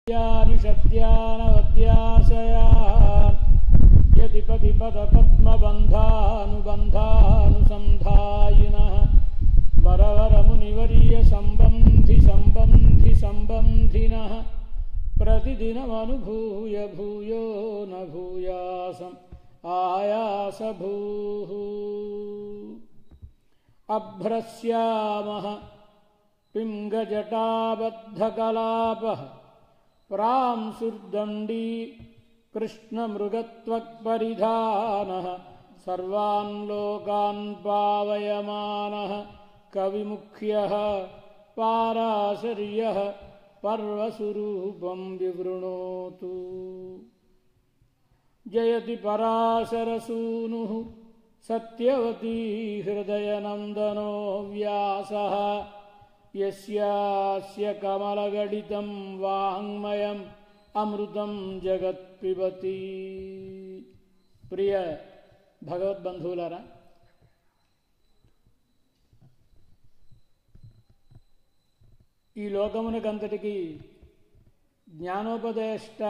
निषद्यानवद्याशयान् यतिपतिपदपद्मबन्धानुबन्धानुसन्धायिनः वरवरमुनिवर्यसम्बन्धिनः प्रतिदिनमनुभूय भूयो न भूयासम् आयासभूः। अभ्रस्यामः पिङ्गजटाबद्धकलापः प्रांसुर्दण्डी कृष्णमृगत्वक्परिधानः सर्वान् लोकान् पावयमानः कविमुख्यः पाराशर्यः पर्वस्वरूपं विवृणोतु। जयति पराशरसूनुः सत्यवती हृदयनन्दनो व्यासः यस्यास्य कमलगडितं वाङ्मयम् अमृतं जगत्पिबति। प्रिय भगवद्बन्धुलारा, ఈ లోకమునకంతటికి జ్ఞానోపదేష్ట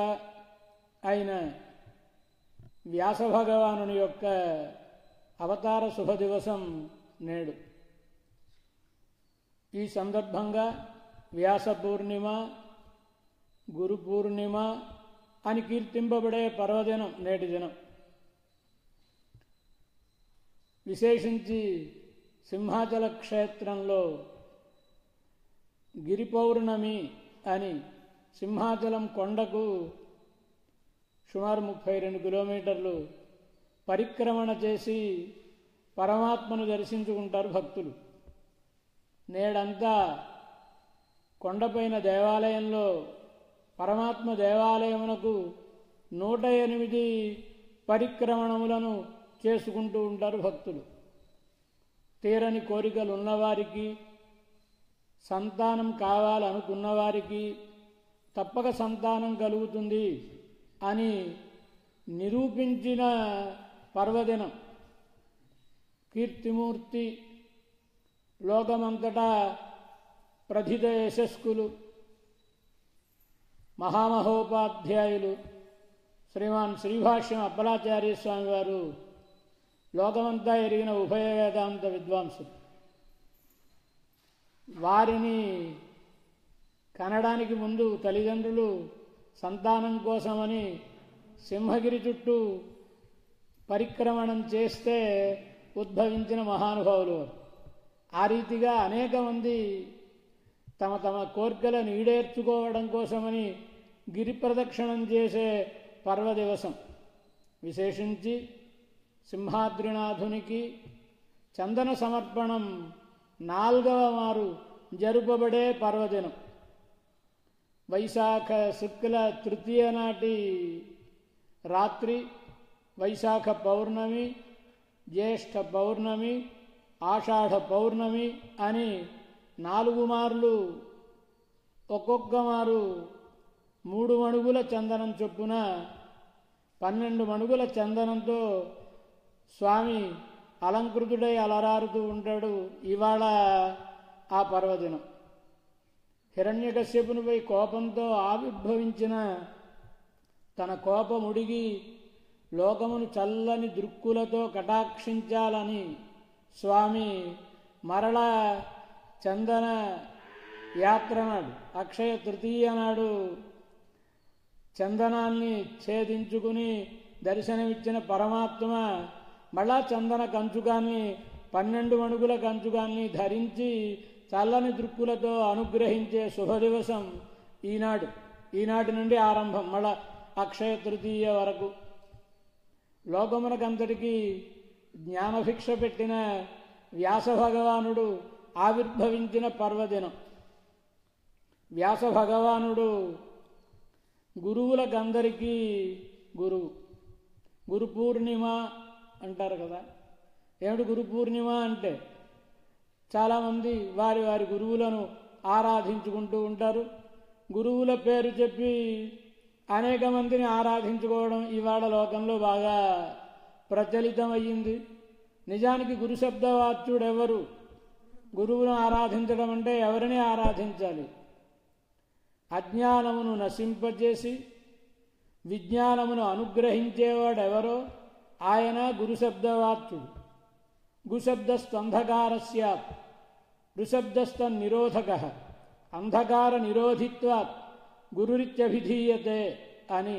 అయిన వ్యాస భగవానుని యొక్క అవతార శుభ దివసం నేడు. ఈ సందర్భంగా వ్యాస పూర్ణిమ, గురు పూర్ణిమ అని కీర్తింపబడే పర్వదినం నేటి దినం. విశేషించి సింహాచల క్షేత్రంలో గిరి పౌర్ణమి అని సింహాచలం కొండకు సుమారు 32 కిలోమీటర్లు పరిక్రమణ చేసి పరమాత్మను దర్శించుకుంటారు భక్తులు. నేడంతా కొండపైన దేవాలయంలో పరమాత్మ దేవాలయమునకు 108 పరిక్రమణములను చేసుకుంటూ ఉంటారు భక్తులు. తీరని కోరికలు ఉన్నవారికి, సంతానం కావాలనుకున్నవారికి తప్పక సంతానం కలుగుతుంది అని నిరూపించిన పర్వదినం. కీర్తిమూర్తి, లోకమంతటా ప్రథిత యశస్కులు, మహామహోపాధ్యాయులు శ్రీమాన్ శ్రీభాష్యం అప్పలాచార్య స్వామి వారు లోకమంతా ఎరిగిన ఉభయ వేదాంత విద్వాంసులు. వారిని కనడానికి ముందు తల్లిదండ్రులు సంతానం కోసమని సింహగిరి చుట్టూ పరిక్రమణం చేస్తే ఉద్భవించిన మహానుభావులు. ఆ రీతిగా అనేక మంది తమ తమ కోర్కెలను ఈడేర్చుకోవడం కోసమని గిరి ప్రదక్షిణం చేసే పర్వదివసం. విశేషించి సింహాద్రినాథునికి చందన సమర్పణం 4వ మారు జరుపబడే పర్వదినం. వైశాఖ శుక్ల తృతీయ నాటి రాత్రి వైశాఖ పౌర్ణమి, జ్యేష్ఠ పౌర్ణమి, ఆషాఢ పౌర్ణమి అని 4 మార్లు ఒక్కొక్క మారు 3 మణుగుల చందనం చొప్పున 12 మణుగుల చందనంతో స్వామి అలంకృతుడై అలరారుతూ ఉంటాడు. ఇవాళ ఆ పర్వదినం. హిరణ్యకశ్యపునిపై కోపంతో ఆవిర్భవించిన తన కోపముడిగి లోకమును చల్లని దృక్కులతో కటాక్షించాలని స్వామి మరలా చందన యాత్ర నాడు, అక్షయ తృతీయ నాడు చందనాన్ని ఛేదించుకుని దర్శనమిచ్చిన పరమాత్మ మళ్ళా చందన కంచుకాన్ని 12 మణుగుల కంచుకాన్ని ధరించి చల్లని దృక్కులతో అనుగ్రహించే శుభదివసం ఈనాడు. ఈనాటి నుండి ఆరంభం మళ్ళా అక్షయ తృతీయ వరకు. లోకమునకంతటికీ జ్ఞానభిక్ష పెట్టిన వ్యాస భగవానుడు ఆవిర్భవించిన పర్వదినం. వ్యాస భగవానుడు గురువులకందరికీ గురువు. గురు పూర్ణిమ అంటారు కదా. ఏమిటి గురు పూర్ణిమ అంటే? చాలామంది వారి వారి గురువులను ఆరాధించుకుంటూ ఉంటారు. గురువుల పేరు చెప్పి అనేక మందిని ఆరాధించుకోవడం ఇవాళ లోకంలో బాగా ప్రచలితమయ్యింది. నిజానికి గురు శబ్దవాచ్యుడెవరు? గురువును ఆరాధించడం అంటే ఎవరిని ఆరాధించాలి? అజ్ఞానమును నశింపజేసి విజ్ఞానమును అనుగ్రహించేవాడెవరో ఆయన గురుశబ్దవాచ్యుడు. గుశబ్దస్తంధకారస్యాత్ ఋషబ్దస్తన్నిరోధకః అంధకార నిరోధిత్వాత్ గురురిత్యభిధీయతే అని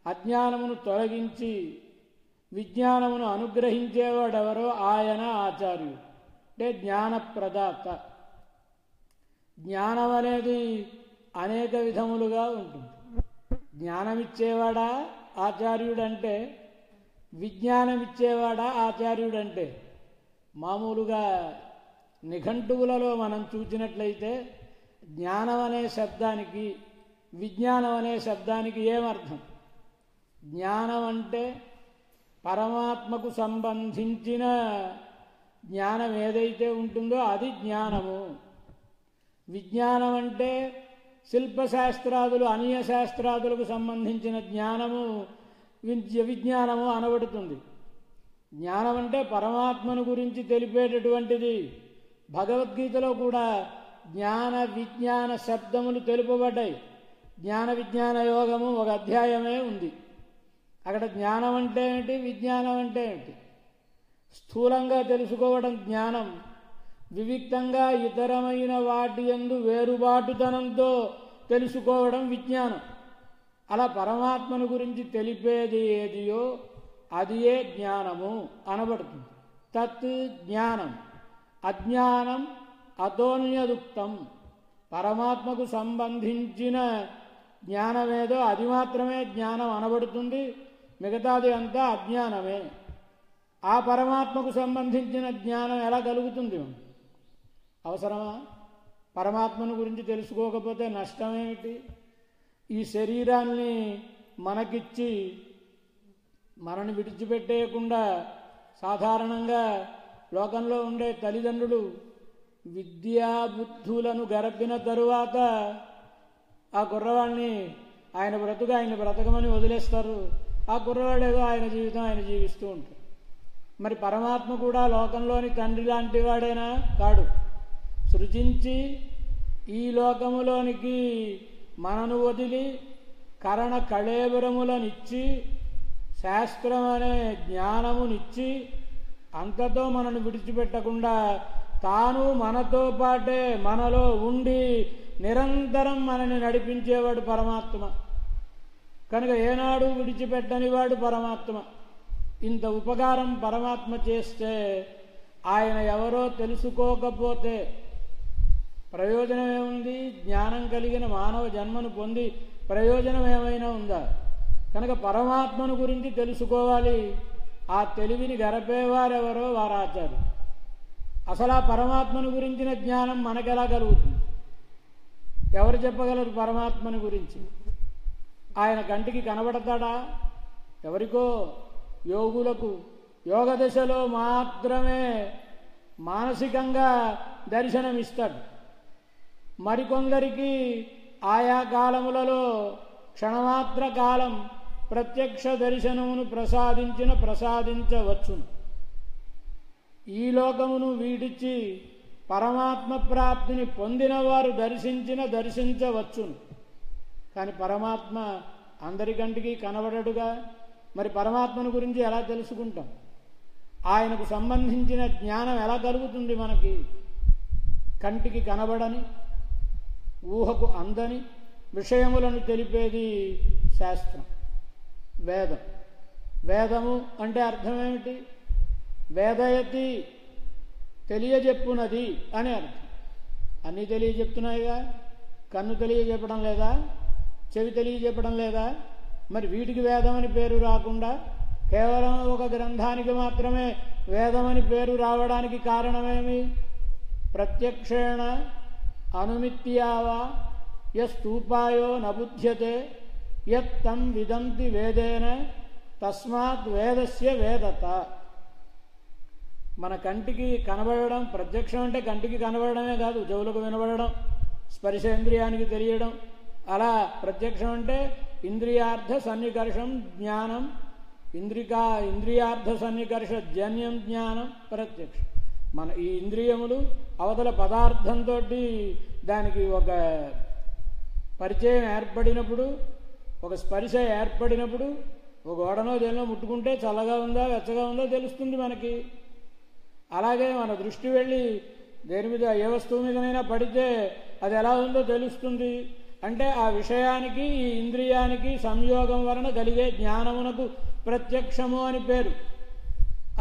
అజ్ఞానమును తొలగించి విజ్ఞానమును అనుగ్రహించేవాడెవరో ఆయన ఆచార్యుడు, అంటే జ్ఞానప్రదాత. జ్ఞానం అనేది అనేక విధములుగా ఉంటుంది. జ్ఞానమిచ్చేవాడా ఆచార్యుడంటే, విజ్ఞానమిచ్చేవాడా ఆచార్యుడంటే. మామూలుగా నిఘంటువులలో మనం చూసినట్లయితే జ్ఞానం అనే శబ్దానికి విజ్ఞానం అనే శబ్దానికి ఏమర్థం? జ్ఞానం అంటే పరమాత్మకు సంబంధించిన జ్ఞానం ఏదైతే ఉంటుందో అది జ్ఞానము. విజ్ఞానం అంటే శిల్పశాస్త్రాదులు అన్య శాస్త్రాదులకు సంబంధించిన జ్ఞానము విజ్ఞానము అనబడుతుంది. జ్ఞానం అంటే పరమాత్మను గురించి తెలిపేటటువంటిది. భగవద్గీతలో కూడా జ్ఞాన విజ్ఞాన శబ్దములు తెలుపబడ్డాయి. జ్ఞాన విజ్ఞాన యోగము ఒక అధ్యాయమే ఉంది. అక్కడ జ్ఞానం అంటే ఏమిటి, విజ్ఞానం అంటే ఏమిటి? స్థూలంగా తెలుసుకోవడం జ్ఞానం, వివిక్తంగా ఇతరమైన వాటి యందు వేరుబాటుతనంతో తెలుసుకోవడం విజ్ఞానం. అలా పరమాత్మను గురించి తెలిపేది ఏదియో అది ఏ జ్ఞానము అనబడుతుంది. తత్ జ్ఞానం. అజ్ఞానం అతోన్యదుక్తం. పరమాత్మకు సంబంధించిన జ్ఞానమేదో అది మాత్రమే జ్ఞానం అనబడుతుంది, మిగతాది అంతా అజ్ఞానమే. ఆ పరమాత్మకు సంబంధించిన జ్ఞానం ఎలా కలుగుతుంది? అవసరమా? పరమాత్మను గురించి తెలుసుకోకపోతే నష్టమేమిటి? ఈ శరీరాన్ని మనకిచ్చి మనని విడిచిపెట్టేయకుండా సాధారణంగా లోకంలో ఉండే తల్లిదండ్రులు విద్యాబుద్ధులను గరపిన తరువాత ఆ కుర్రవాడిని ఆయన బ్రతకమని వదిలేస్తారు. ఆ కుర్రవాడేదో ఆయన జీవితం ఆయన జీవిస్తూ ఉంటాడు. మరి పరమాత్మ కూడా లోకంలోని తండ్రి లాంటి వాడేనా? కాడు. సృజించి ఈ లోకములోనికి మనను వదిలి కరణ కళేబరములనిచ్చి శాస్త్రం అనే జ్ఞానమునిచ్చి అంతతో మనను విడిచిపెట్టకుండా తాను మనతో పాటే మనలో ఉండి నిరంతరం మనని నడిపించేవాడు పరమాత్మ. కనుక ఏనాడు విడిచిపెట్టని వాడు పరమాత్మ. ఇంత ఉపకారం పరమాత్మ చేస్తే ఆయన ఎవరో తెలుసుకోకపోతే ప్రయోజనం ఏముంది? జ్ఞానం కలిగిన మానవ జన్మను పొంది ప్రయోజనం ఏమైనా ఉందా? కనుక పరమాత్మను గురించి తెలుసుకోవాలి. ఆ తెలివిని గరపేవారెవరో వారు ఆచార్యులు. అసలు ఆ పరమాత్మను గురించిన జ్ఞానం మనకెలా కలుగుతుంది? ఎవరు చెప్పగలరు పరమాత్మను గురించి? ఆయన కంటికి కనబడతాడా? ఎవరికో యోగులకు యోగ దశలో మాత్రమే మానసికంగా దర్శనమిస్తాడు. మరికొందరికి ఆయా కాలములలో క్షణమాత్ర కాలం ప్రత్యక్ష దర్శనమును ప్రసాదించవచ్చును. ఈ లోకమును వీడిచి పరమాత్మ ప్రాప్తిని పొందిన వారు దర్శించవచ్చును. కానీ పరమాత్మ అందరికంటికి కనబడడుగా. మరి పరమాత్మను గురించి ఎలా తెలుసుకుంటాం? ఆయనకు సంబంధించిన జ్ఞానం ఎలా కలుగుతుంది మనకి? కంటికి కనబడని ఊహకు అందని విషయములను తెలిపేది శాస్త్రం, వేదం. వేదము అంటే అర్థమేమిటి? వేదయతి, తెలియజెప్పునది అని అర్థం. అన్నీ తెలియజెప్తున్నాయిగా. కన్ను తెలియజెప్పడం లేదా? చెవి తెలియజెప్పడం లేదా? మరి వీటికి వేదం అని పేరు రాకుండా కేవలం ఒక గ్రంథానికి మాత్రమే వేదమని పేరు రావడానికి కారణమేమి? ప్రత్యక్షేణ అనుమిత్యావా యస్తూపాయో నబుధ్యతే యత్తం విదంతి వేదేన తస్మాత్ వేదస్య వేదత. మన కంటికి కనబడడం ప్రత్యక్షం అంటే కంటికి కనబడమే కాదు, చెవులకు వినబడడం, స్పర్శేంద్రియానికి తెలియడం. అలా ప్రత్యక్షం అంటే ఇంద్రియార్థ సన్నికర్షం జ్ఞానం, ఇంద్రియార్థ సన్నికర్ష జన్యం జ్ఞానం ప్రత్యక్షం. మన ఈ ఇంద్రియములు అవతల పదార్థంతో దానికి ఒక పరిచయం ఏర్పడినప్పుడు, ఒక స్పర్శ ఏర్పడినప్పుడు, ఒక గోడనో దేనిలో ముట్టుకుంటే చల్లగా ఉందా వెచ్చగా ఉందో తెలుస్తుంది మనకి. అలాగే మన దృష్టి వెళ్ళి దేని మీద ఏ వస్తువు మీదనైనా పడితే అది ఎలా ఉందో తెలుస్తుంది. అంటే ఆ విషయానికి ఈ ఇంద్రియానికి సంయోగం వలన కలిగే జ్ఞానమునకు ప్రత్యక్షము అని పేరు.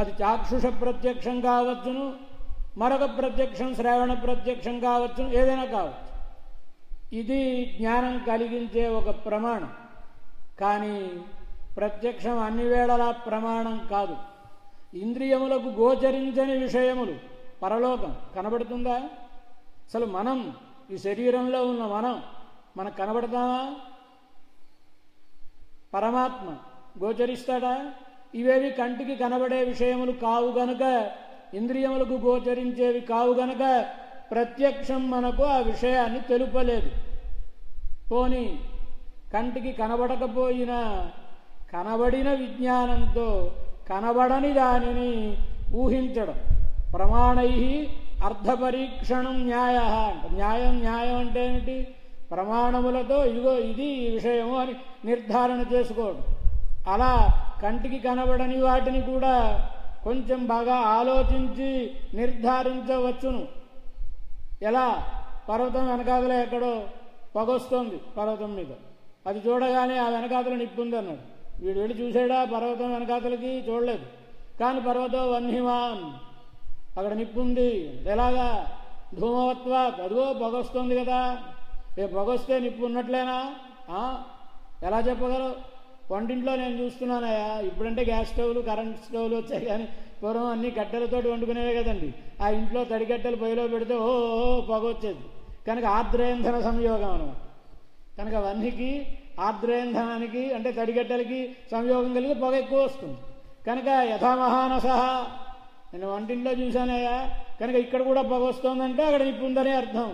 అది చాక్షుష ప్రత్యక్షం కావచ్చును, మరొక ప్రత్యక్షం శ్రవణ ప్రత్యక్షం కావచ్చును, ఏదైనా కావచ్చు. ఇది జ్ఞానం కలిగించే ఒక ప్రమాణం. కానీ ప్రత్యక్షం అన్ని వేళలా ప్రమాణం కాదు. ఇంద్రియములకు గోచరించని విషయములు, పరలోకం కనబడుతుందా? అసలు మనం, ఈ శరీరంలో ఉన్న మనకు కనబడతామా? పరమాత్మ గోచరిస్తాడా? ఇవేవి కంటికి కనబడే విషయములు కావు గనుక, ఇంద్రియములకు గోచరించేవి కావు గనుక ప్రత్యక్షం మనకు ఆ విషయాన్ని తెలుపలేదు. పోనీ కంటికి కనబడకపోయినా కనబడిన విజ్ఞానంతో కనబడని దానిని ఊహించడం. ప్రమాణై అర్థపరీక్షణం న్యాయ అంట. న్యాయం అంటే ఏమిటి? ప్రమాణములతో ఇదిగో ఇది ఈ విషయము అని నిర్ధారణ చేసుకోవడం. అలా కంటికి కనబడని వాటిని కూడా కొంచెం బాగా ఆలోచించి నిర్ధారించవచ్చును. ఎలా? పర్వతం వెనకాతల ఎక్కడో పొగొస్తోంది పర్వతం మీద, అది చూడగానే ఆ వెనకాతల నిప్పుంది అన్నాడు. వీడు వెళ్ళి చూసాడా పర్వతం వెనకాతలకి? చూడలేదు. కానీ పర్వతం వన్హిమాన్, అక్కడ నిప్పుంది. ఎలాగా? ధూమవత్వాత్, అదిగో పొగొస్తుంది కదా. ఏ పొగొస్తే నిప్పు ఉన్నట్లేనా? ఎలా చెప్పగలవు? వంటింట్లో నేను చూస్తున్నానయా, ఇప్పుడంటే గ్యాస్ స్టవ్లు కరెంట్ స్టవ్లు వచ్చాయి, కానీ పూర్వం అన్ని కట్టెలతోటి వండుకునేవే కదండి. ఆ ఇంట్లో తడి కట్టెలు పొయ్యిలో పెడితే ఓ పొగ వచ్చేది. కనుక ఆర్ద్రేంధన సంయోగం అనమాట. కనుక వన్హికి ఆర్ద్రేంధనానికి అంటే తడిగట్టెలకి సంయోగం కలిగి పొగ ఎక్కువ వస్తుంది. కనుక యథామహానస, నేను వంటింట్లో చూశానయ్యా, కనుక ఇక్కడ కూడా పొగ వస్తుందంటే అక్కడ నిప్పు ఉందని అర్థం.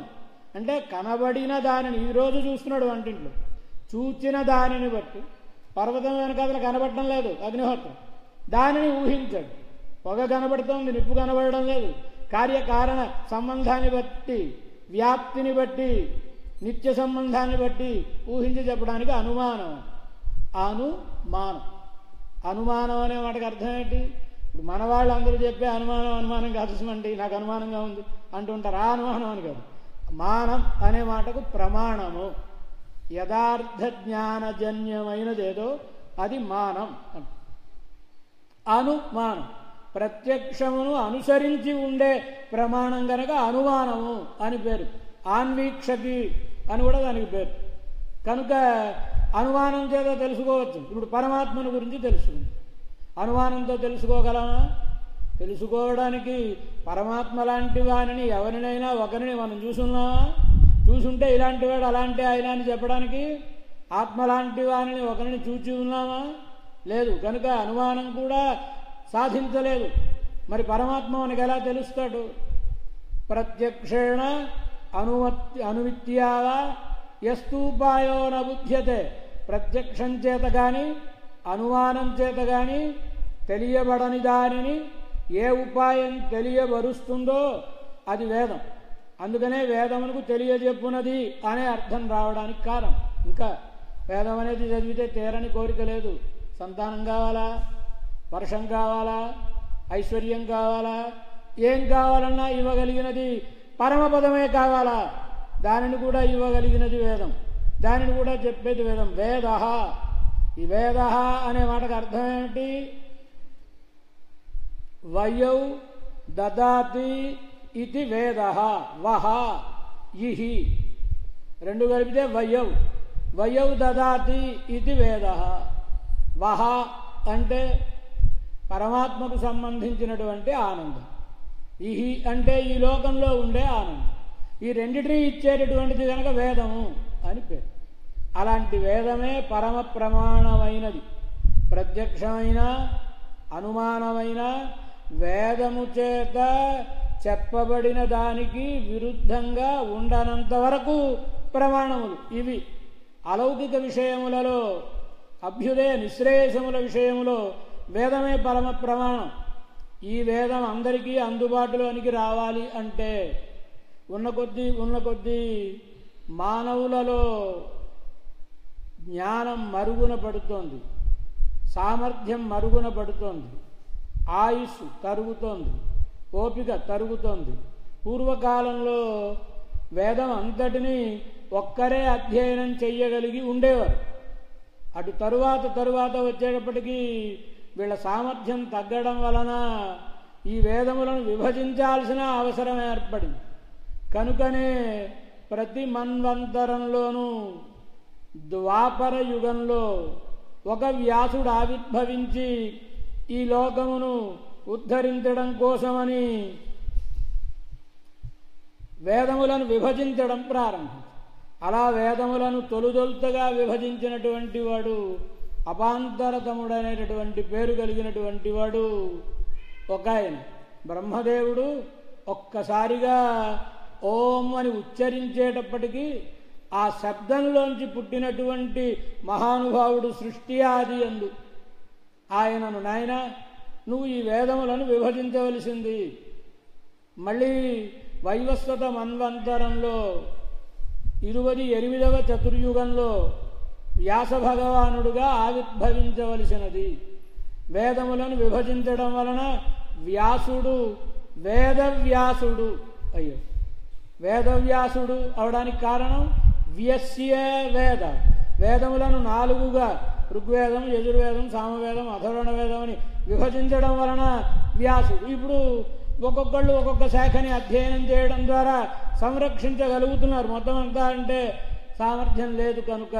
అంటే కనబడిన దానిని ఈరోజు చూస్తున్నాడు వంటింట్లో, చూచిన దానిని బట్టి పర్వతం వెనకాతల కనబడటం లేదు అగ్నిహోత్రం, దానిని ఊహించాడు. పొగ కనబడుతోంది, నిప్పు కనబడడం లేదు. కార్యకారణ సంబంధాన్ని బట్టి, వ్యాప్తిని బట్టి, నిత్య సంబంధాన్ని బట్టి ఊహించి చెప్పడానికి అనుమానం. అనుమానం అనే మాటకు అర్థం ఏంటి? ఇప్పుడు మన వాళ్ళు అందరూ చెప్పే అనుమానం కాదు సుమండి, నాకు అనుమానంగా ఉంది అంటుంటారు. ఆ అనుమానం అని కాదు. మానం అనే మాటకు ప్రమాణము, యథార్థ జ్ఞానజన్యమైనదేదో అది మానం అంట. అనుమానం ప్రత్యక్షమును అనుసరించి ఉండే ప్రమాణం కనుక అనుమానము అని పేరు. ఆన్వీక్షకి అని కూడా దానికి పేరు. కనుక అనుమానం చేత తెలుసుకోవచ్చు. ఇప్పుడు పరమాత్మను గురించి తెలుసుకుంది, అనుమానంతో తెలుసుకోగలమా? తెలుసుకోవడానికి పరమాత్మ లాంటి వానిని ఎవరినైనా ఒకరిని మనం చూసున్నామా? చూసుంటే ఇలాంటి వాడు అలాంటి ఆయన అని చెప్పడానికి ఆత్మ లాంటి వానిని ఒకరిని చూచి ఉన్నామా? లేదు. కనుక అనుమానం కూడా సాధించలేదు. మరి పరమాత్మ మనకు ఎలా తెలుస్తాడు? ప్రత్యక్షేణ అనుమిత్యావా యస్తూపాయో న బుధ్యతే. ప్రత్యక్షం చేత కానీ అనుమానం చేత కానీ తెలియబడని దానిని ఏ ఉపాయం తెలియబరుస్తుందో అది వేదం. అందుకనే వేదమునకు తెలియజెప్పునది అనే అర్థం రావడానికి కారణం. ఇంకా వేదం అనేది చదివితే తీరని కోరిక లేదు. సంతానం కావాలా, వర్షం కావాలా, ఐశ్వర్యం కావాలా, ఏం కావాలన్నా ఇవ్వగలిగినది పరమపదమే కావాలా, దానిని కూడా ఇవ్వగలిగినది వేదం. దానిని కూడా చెప్పేది వేదం. వేద. ఈ వేద అనే మాటకు అర్థం ఏమిటి? వయౌ దదాతి ఇది వేద. వహ ఇహి రెండు కలిపితే వయౌ. వయౌ దదాతి ఇది వేద. వహ అంటే పరమాత్మకు సంబంధించినటువంటి ఆనందం. ఇహి అంటే ఈ లోకంలో ఉండే ఆనందం. ఈ రెండిటిని ఇచ్చేటటువంటిది కనుక వేదము అని పేరు. అలాంటి వేదమే పరమ ప్రమాణమైనది. ప్రత్యక్షమైన అనుమానమైన వేదము చేత చెప్పబడిన దానికి విరుద్ధంగా ఉండనంత వరకు ప్రమాణములు ఇవి. అలౌకిక విషయములలో, అభ్యుదయ నిశ్రేయసముల విషయములో వేదమే పరమ ప్రమాణం. ఈ వేదం అందరికీ అందుబాటులోనికి రావాలి అంటే ఉన్న కొద్దీ మానవులలో జ్ఞానం మరుగున పడుతోంది, సామర్థ్యం మరుగున పడుతోంది, ఆయుస్సు తరుగుతోంది, ఓపిక తరుగుతోంది. పూర్వకాలంలో వేదం అంతటినీ ఒక్కరే అధ్యయనం చెయ్యగలిగి ఉండేవారు. అటు తరువాత వచ్చేటప్పటికీ వీళ్ళ సామర్థ్యం తగ్గడం వలన ఈ వేదములను విభజించాల్సిన అవసరం ఏర్పడింది. కనుకనే ప్రతి మన్వంతరంలోనూ ద్వాపర యుగంలో ఒక వ్యాసుడు ఆవిర్భవించి ఈ లోకమును ఉద్ధరించడం కోసమని వేదములను విభజించడం ప్రారంభించారు. అలా వేదములను తొలుదొలుతగా విభజించినటువంటి వాడు అపాంతరతముడనేటటువంటి పేరు కలిగినటువంటి వాడు ఒక ఆయన. బ్రహ్మదేవుడు ఒక్కసారిగా ఓం అని ఉచ్చరించేటప్పటికీ ఆ శబ్దంలోంచి పుట్టినటువంటి మహానుభావుడు సృష్టి ఆది యందు ఆయనను, నాయన నువ్వు ఈ వేదములను విభజించవలసింది. మళ్ళీ వైవస్వత మన్వంతరంలో 28వ చతుర్యుగంలో వ్యాస భగవానుడుగా ఆవిర్భవించవలసినది. వేదములను విభజించడం వలన వ్యాసుడు వేదవ్యాసుడు అయ్యాడు. వేదవ్యాసుడు అవడానికి కారణం వ్యస్య వేద, వేదములను 4గా ఋగ్వేదం, యజుర్వేదం, సామవేదం, అథర్వణ వేదం అని విభజించడం వలన వ్యాసుడు. ఇప్పుడు ఒక్కొక్కళ్ళు ఒక్కొక్క శాఖని అధ్యయనం చేయడం ద్వారా సంరక్షించగలుగుతున్నారు. మొత్తం అంతా అంటే సామర్థ్యం లేదు కనుక.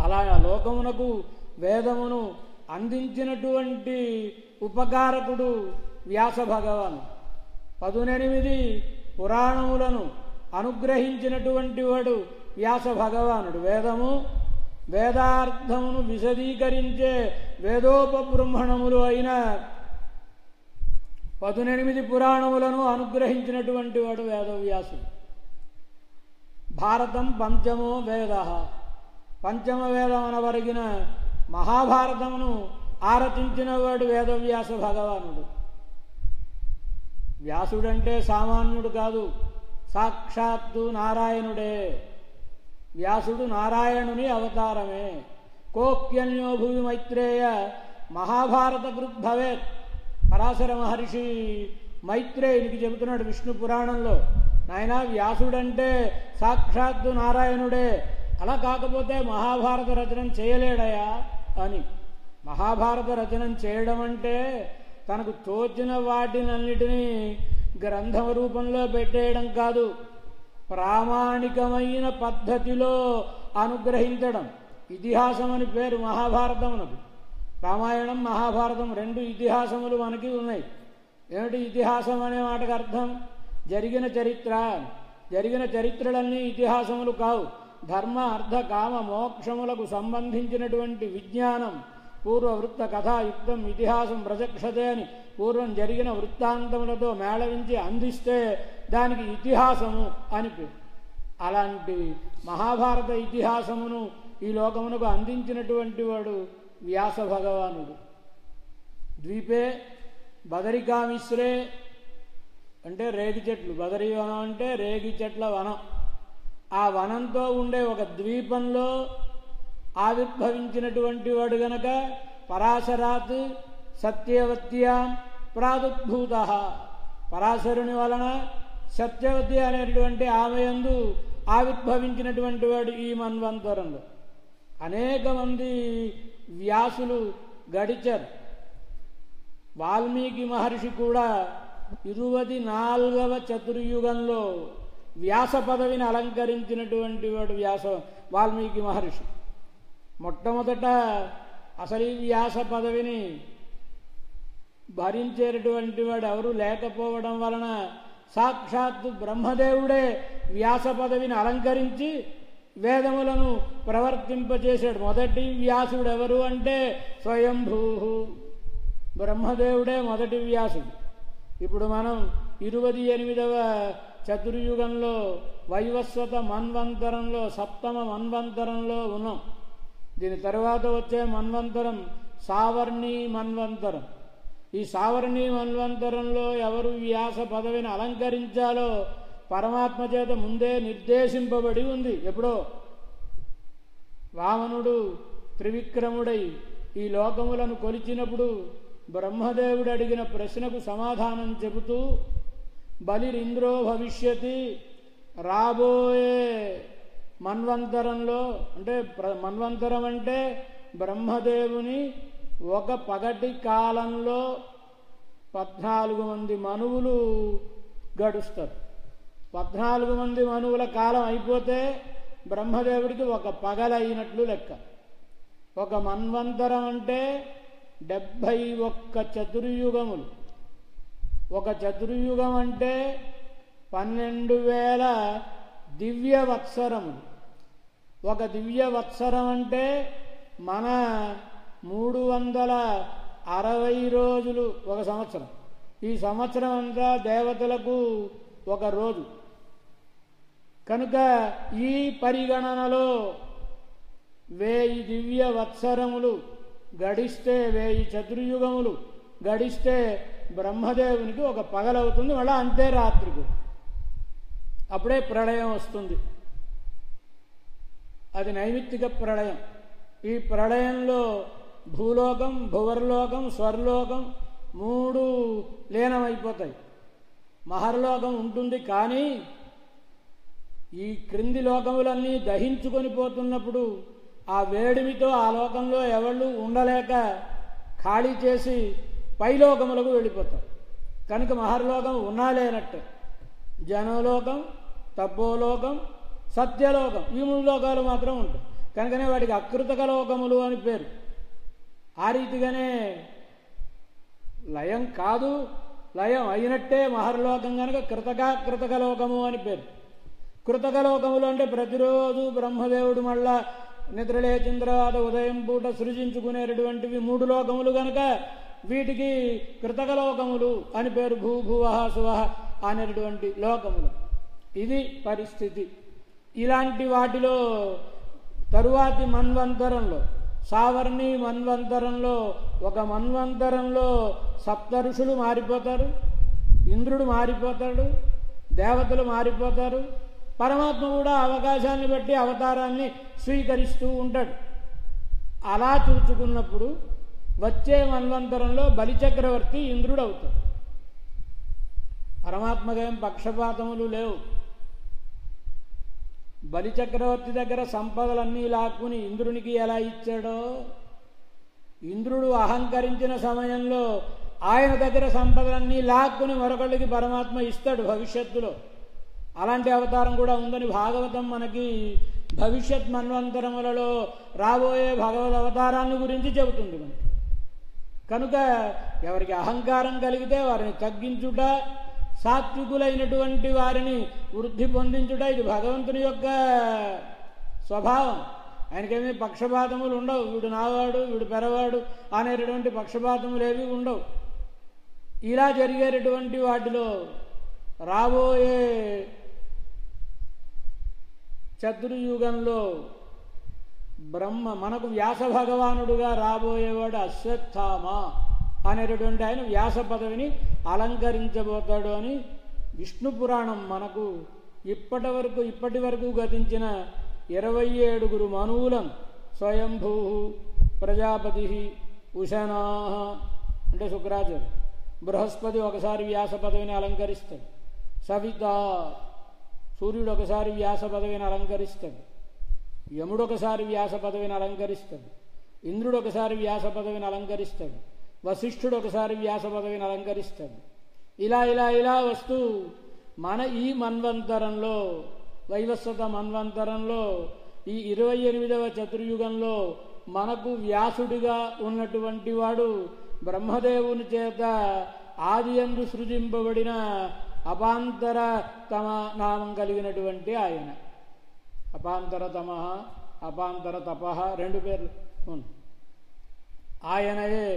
అలా లోకమునకు వేదమును అందించినటువంటి ఉపకారకుడు వ్యాస భగవాను. 18 పురాణములను అనుగ్రహించినటువంటి వాడు వ్యాస భగవానుడు. వేదము, వేదార్థమును విశదీకరించే వేదోపబ్రహ్మణములు అయిన 18 పురాణములను అనుగ్రహించినటువంటి వాడు వేదవ్యాసుడు. భారతం పంచమో వేద, పంచమ వేదం అనవరిగిన మహాభారతమును ఆరచించిన వాడు వేదవ్యాస భగవానుడు. వ్యాసుడంటే సామాన్యుడు కాదు, సాక్షాత్తు నారాయణుడే. వ్యాసుడు నారాయణుని అవతారమే. కోక్యన్యో భువి మైత్రేయ మహాభారత కృద్భవేత్. పరాశర మహర్షి మైత్రేయునికి చెబుతున్నాడు విష్ణు పురాణంలో, నాయన వ్యాసుడంటే సాక్షాత్తు నారాయణుడే, అలా కాకపోతే మహాభారత రచనం చేయలేడయా అని. మహాభారత రచనం చేయడం అంటే తనకు తోచిన వాటినన్నిటినీ గ్రంథం రూపంలో పెట్టేయడం కాదు, ప్రామాణికమైన పద్ధతిలో అనుగ్రహించడం. ఇతిహాసం అని పేరు మహాభారతమునకు. రామాయణం, మహాభారతం 2 ఇతిహాసములు మనకి ఉన్నాయి. ఏమిటి ఇతిహాసం అనే మాటకు అర్థం? జరిగిన చరిత్ర. జరిగిన చరిత్రలన్నీ ఇతిహాసములు కావు. ధర్మ, అర్థ, కామ, మోక్షములకు సంబంధించినటువంటి విజ్ఞానం పూర్వవృత్త కథాయుక్తం ఇతిహాసం ప్రజక్షతే అని పూర్వం జరిగిన వృత్తాంతములతో మేళవించి అందిస్తే దానికి ఇతిహాసము అని పేరు. అలాంటి మహాభారత ఇతిహాసమును ఈ లోకమునకు అందించినటువంటి వాడు వ్యాస భగవానుడు. ద్వీపే బదరికామిశ్రే అంటే రేగి చెట్లు, బదరీ వనం అంటే రేగి చెట్ల వనం. ఆ వనంతో ఉండే ఒక ద్వీపంలో ఆవిర్భవించినటువంటి వాడు గనక పరాశరాత్ సత్యవత్యాం ప్రాదుద్భూత. పరాశరుని వలన సత్యవతి అనేటువంటి ఆమెయందు ఆవిర్భవించినటువంటి వాడు ఈ మన్వంతరంలో. అనేక మంది వ్యాసులు గడిచారు. వాల్మీకి మహర్షి కూడా 24వ చతుర్యుగంలో వ్యాస పదవిని అలంకరించినటువంటి వాడు వాల్మీకి మహర్షి. మొట్టమొదట అసలు ఈ వ్యాస పదవిని భరించేటటువంటి వాడు ఎవరు లేకపోవడం వలన సాక్షాత్తు బ్రహ్మదేవుడే వ్యాస పదవిని అలంకరించి వేదములను ప్రవర్తింపచేశాడు. మొదటి వ్యాసుడు ఎవరు అంటే స్వయంభూ, బ్రహ్మదేవుడే మొదటి వ్యాసుడు. ఇప్పుడు మనం 28వ చతుర్యుగంలో వైవస్వత మన్వంతరంలో 7వ మన్వంతరంలో ఉన్నాం. దీని తర్వాత వచ్చే మన్వంతరం సావర్ణీ మన్వంతరం. ఈ సావర్ణీ మన్వంతరంలో ఎవరు వ్యాస పదవిని అలంకరించాలో పరమాత్మ చేత ముందే నిర్దేశింపబడి ఉంది. ఎప్పుడో వామనుడు త్రివిక్రముడై ఈ లోకములను కొలిచినప్పుడు బ్రహ్మదేవుడు అడిగిన ప్రశ్నకు సమాధానం చెబుతూ బలిరింద్రో భవిష్యతి, రాబోయే మన్వంతరంలో, అంటే మన్వంతరం అంటే బ్రహ్మదేవుని ఒక పగటి కాలంలో 14 మంది మనువులు గడుస్తారు. 14 మంది మనువుల కాలం అయిపోతే బ్రహ్మదేవుడికి ఒక పగలైనట్లు లెక్క. ఒక మన్వంతరం అంటే 71 చతుర్యుగములు. ఒక చతుర్యుగం అంటే 12,000 దివ్య వత్సరములు. ఒక దివ్య వత్సరం అంటే మన 360 రోజులు ఒక సంవత్సరం. ఈ సంవత్సరం అంతా దేవతలకు ఒక రోజు కనుక ఈ పరిగణనలో 1000 దివ్య వత్సరములు గడిస్తే, 1000 చతుర్యుగములు గడిస్తే బ్రహ్మదేవునికి ఒక పగలవుతుంది. మళ్ళీ అంతే రాత్రికి. అప్పుడే ప్రళయం వస్తుంది. అది నైమిత్తిక ప్రళయం. ఈ ప్రళయంలో భూలోకం, భువర్లోకం, స్వర్లోకం 3 లీనమైపోతాయి. మహర్లోకం ఉంటుంది, కానీ ఈ క్రింది లోకములన్నీ దహించుకొని పోతున్నప్పుడు ఆ వేడిమితో ఆ లోకంలో ఎవళ్ళు ఉండలేక ఖాళీ చేసి పైలోకములకు వెళ్ళిపోతారు. కనుక మహర్లోకం ఉన్నాలేనట్టే. జనలోకం, తపోలోకం, సత్యలోకం, ఈ 3 లోకాలు మాత్రం ఉంటాయి. కనుకనే వాటికి అకృతక లోకములు అని పేరు. ఆ రీతిగానే లయం కాదు, లయం అయినట్టే మహర్లోకం కనుక కృతక లోకము అని పేరు. కృతక లోకములు అంటే ప్రతిరోజు బ్రహ్మదేవుడు మళ్ళా నిద్రలేచిన తర్వాత ఉదయం పూట సృజించుకునేటటువంటివి 3 లోకములు కనుక వీటికి కృతక లోకములు అని పేరు. భూభువః సువః అనేటువంటి లోకములు. ఇది పరిస్థితి. ఇలాంటి వాటిలో తరువాతి మన్వంతరంలో, సావర్ణి మన్వంతరంలో, ఒక మన్వంతరంలో సప్తఋషులు మారిపోతారు, ఇంద్రుడు మారిపోతాడు, దేవతలు మారిపోతారు, పరమాత్మ కూడా అవకాశాన్ని బట్టి అవతారాన్ని స్వీకరిస్తూ ఉంటాడు. అలా చూచుకున్నప్పుడు వచ్చే మన్వంతరంలో బలిచక్రవర్తి ఇంద్రుడు అవుతాడు. పరమాత్మకేం పక్షపాతములు లేవు. బలిచక్రవర్తి దగ్గర సంపదలన్నీ లాక్కుని ఇంద్రునికి ఎలా ఇచ్చాడో, ఇంద్రుడు అహంకరించిన సమయంలో ఆయన దగ్గర సంపదలన్నీ లాక్కుని మరొకళ్ళకి పరమాత్మ ఇస్తాడు భవిష్యత్తులో. అలాంటి అవతారం కూడా ఉందని భాగవతం మనకి భవిష్యత్ మన్వంతరములలో రాబోయే భగవద్ అవతారాన్ని గురించి చెబుతుంది మనకి. కనుక ఎవరికి అహంకారం కలిగితే వారిని తగ్గించుట, సాత్వికులైనటువంటి వారిని వృద్ధి పొందించుట, ఇది భగవంతుని యొక్క స్వభావం. ఆయనకేమీ పక్షపాతములు ఉండవు. వీడు నావాడు, వీడు పెరవాడు అనేటటువంటి పక్షపాతములు ఏవి ఉండవు. ఇలా జరిగేటటువంటి వాటిలో రాబోయే చతుర్యుగంలో మనకు వ్యాస భగవానుడుగా రాబోయేవాడు అశ్వత్థామ అనేటటువంటి ఆయన వ్యాస పదవిని అలంకరించబోతాడు అని విష్ణు పురాణం మనకు ఇప్పటి వరకు గతించిన 27 మనువులను, స్వయంభూ, ప్రజాపతి, ఉశనా అంటే శుక్రాచార్య, బృహస్పతి ఒకసారి వ్యాస పదవిని అలంకరిస్తాడు, సవిత సూర్యుడు ఒకసారి వ్యాస పదవిని అలంకరిస్తాడు, యముడు ఒకసారి వ్యాస పదవిని అలంకరిస్తాడు, ఇంద్రుడు ఒకసారి వ్యాస పదవిని అలంకరిస్తాడు, వశిష్ఠుడు ఒకసారి వ్యాస పదవిని అలంకరిస్తాడు. ఇలా ఇలా ఇలా వస్తూ మన ఈ మన్వంతరంలో, వైవస్వత మన్వంతరంలో, ఈ 28వ చతుర్యుగంలో మనకు వ్యాసుడిగా ఉన్నటువంటి వాడు బ్రహ్మదేవుని చేత ఆదియందు సృజింపబడిన అపాంతర తమ నామం కలిగినటువంటి ఆయన. అపాంతరతమ, అపాంతర తప 2 పేర్లు. ఆయనయే